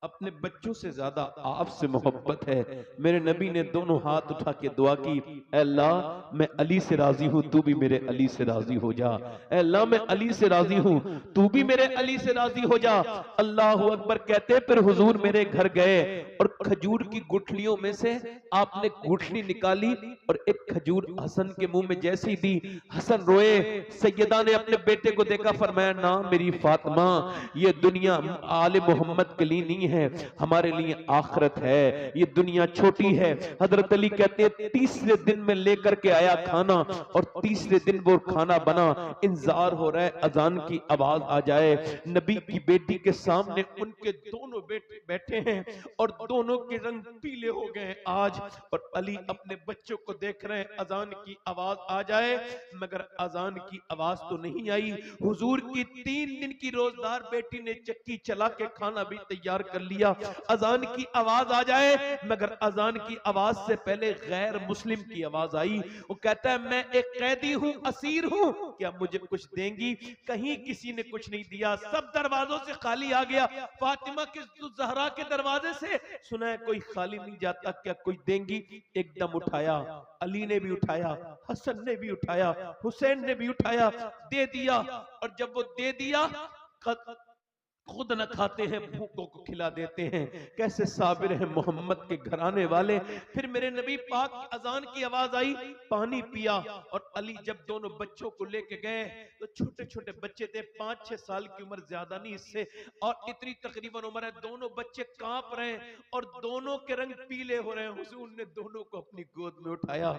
अपने बच्चों से ज्यादा आपसे मोहब्बत है। मेरे नबी ने दोनों हाथ उठा के दुआ की, ऐ अल्लाह मैं अली से राजी हूं, तू भी मेरे अली से राजी हो जा। ऐ अल्लाह मैं अली से राजी हूं, तू भी मेरे अली से राजी हो जा। अल्लाह अकबर कहते फिर हुजूर मेरे घर गए और खजूर की गुठलियों में से आपने गुठली निकाली और एक खजूर हसन के मुंह में जैसी दी, हसन रोए। सैयदा ने अपने बेटे को देखा, फरमाया ना मेरी फातिमा ये दुनिया आले मोहम्मद के लिए नहीं है, हमारे लिए आखिरत है, ये दुनिया छोटी है। हजरत अली कहते हैं तीसरे दिन में लेकर के आया खाना और तीसरे दिन वो खाना बना, इंतजार हो रहा है अजान की आवाज आ जाए। नबी की बेटी के सामने उनके दोनों बेटे बैठे हैं और दोनों के रंग पीले हो गए आज, और अली अपने बच्चों को देख रहे हैं अजान की आवाज आ जाए मगर अजान की आवाज तो नहीं आई। हुजूर की 3 दिन की रोजदार बेटी ने चक्की चला के खाना भी तैयार कर लिया, अजान की आवाज आ जाए मगर अजान की आवाज से पहले गैर मुस्लिम की आवाज आई। वो कहता है मैं एक कैदी हूं, असीर हूं, क्या मुझे कुछ देंगी? कहीं किसी ने कुछ नहीं दिया, सब दरवाजों से खाली आ गया। फातिमा के ज़हरा के दरवाजे से सुना है कोई खाली नहीं जाता, क्या कोई देंगी? एकदम उठाया, अली ने भी उठाया, हसन ने भी उठाया, हुसैन ने भी उठाया, दे दिया। और जब वो दे दिया खुद न खाते हैं भूखों को खिला देते हैं। कैसे साबिर हैं मोहम्मद के घराने वाले। फिर मेरे नबी पाक की अजान की आवाज आई, पानी पिया। और अली जब दोनों बच्चों को लेके गए तो छोटे छोटे बच्चे थे, 5-6 साल की उम्र, ज्यादा नहीं इससे, और इतनी तकरीबन उम्र है। दोनों बच्चे कांप रहे हैं और दोनों के रंग पीले हो रहे हैं। हुजूर ने दोनों को अपनी गोद में उठाया,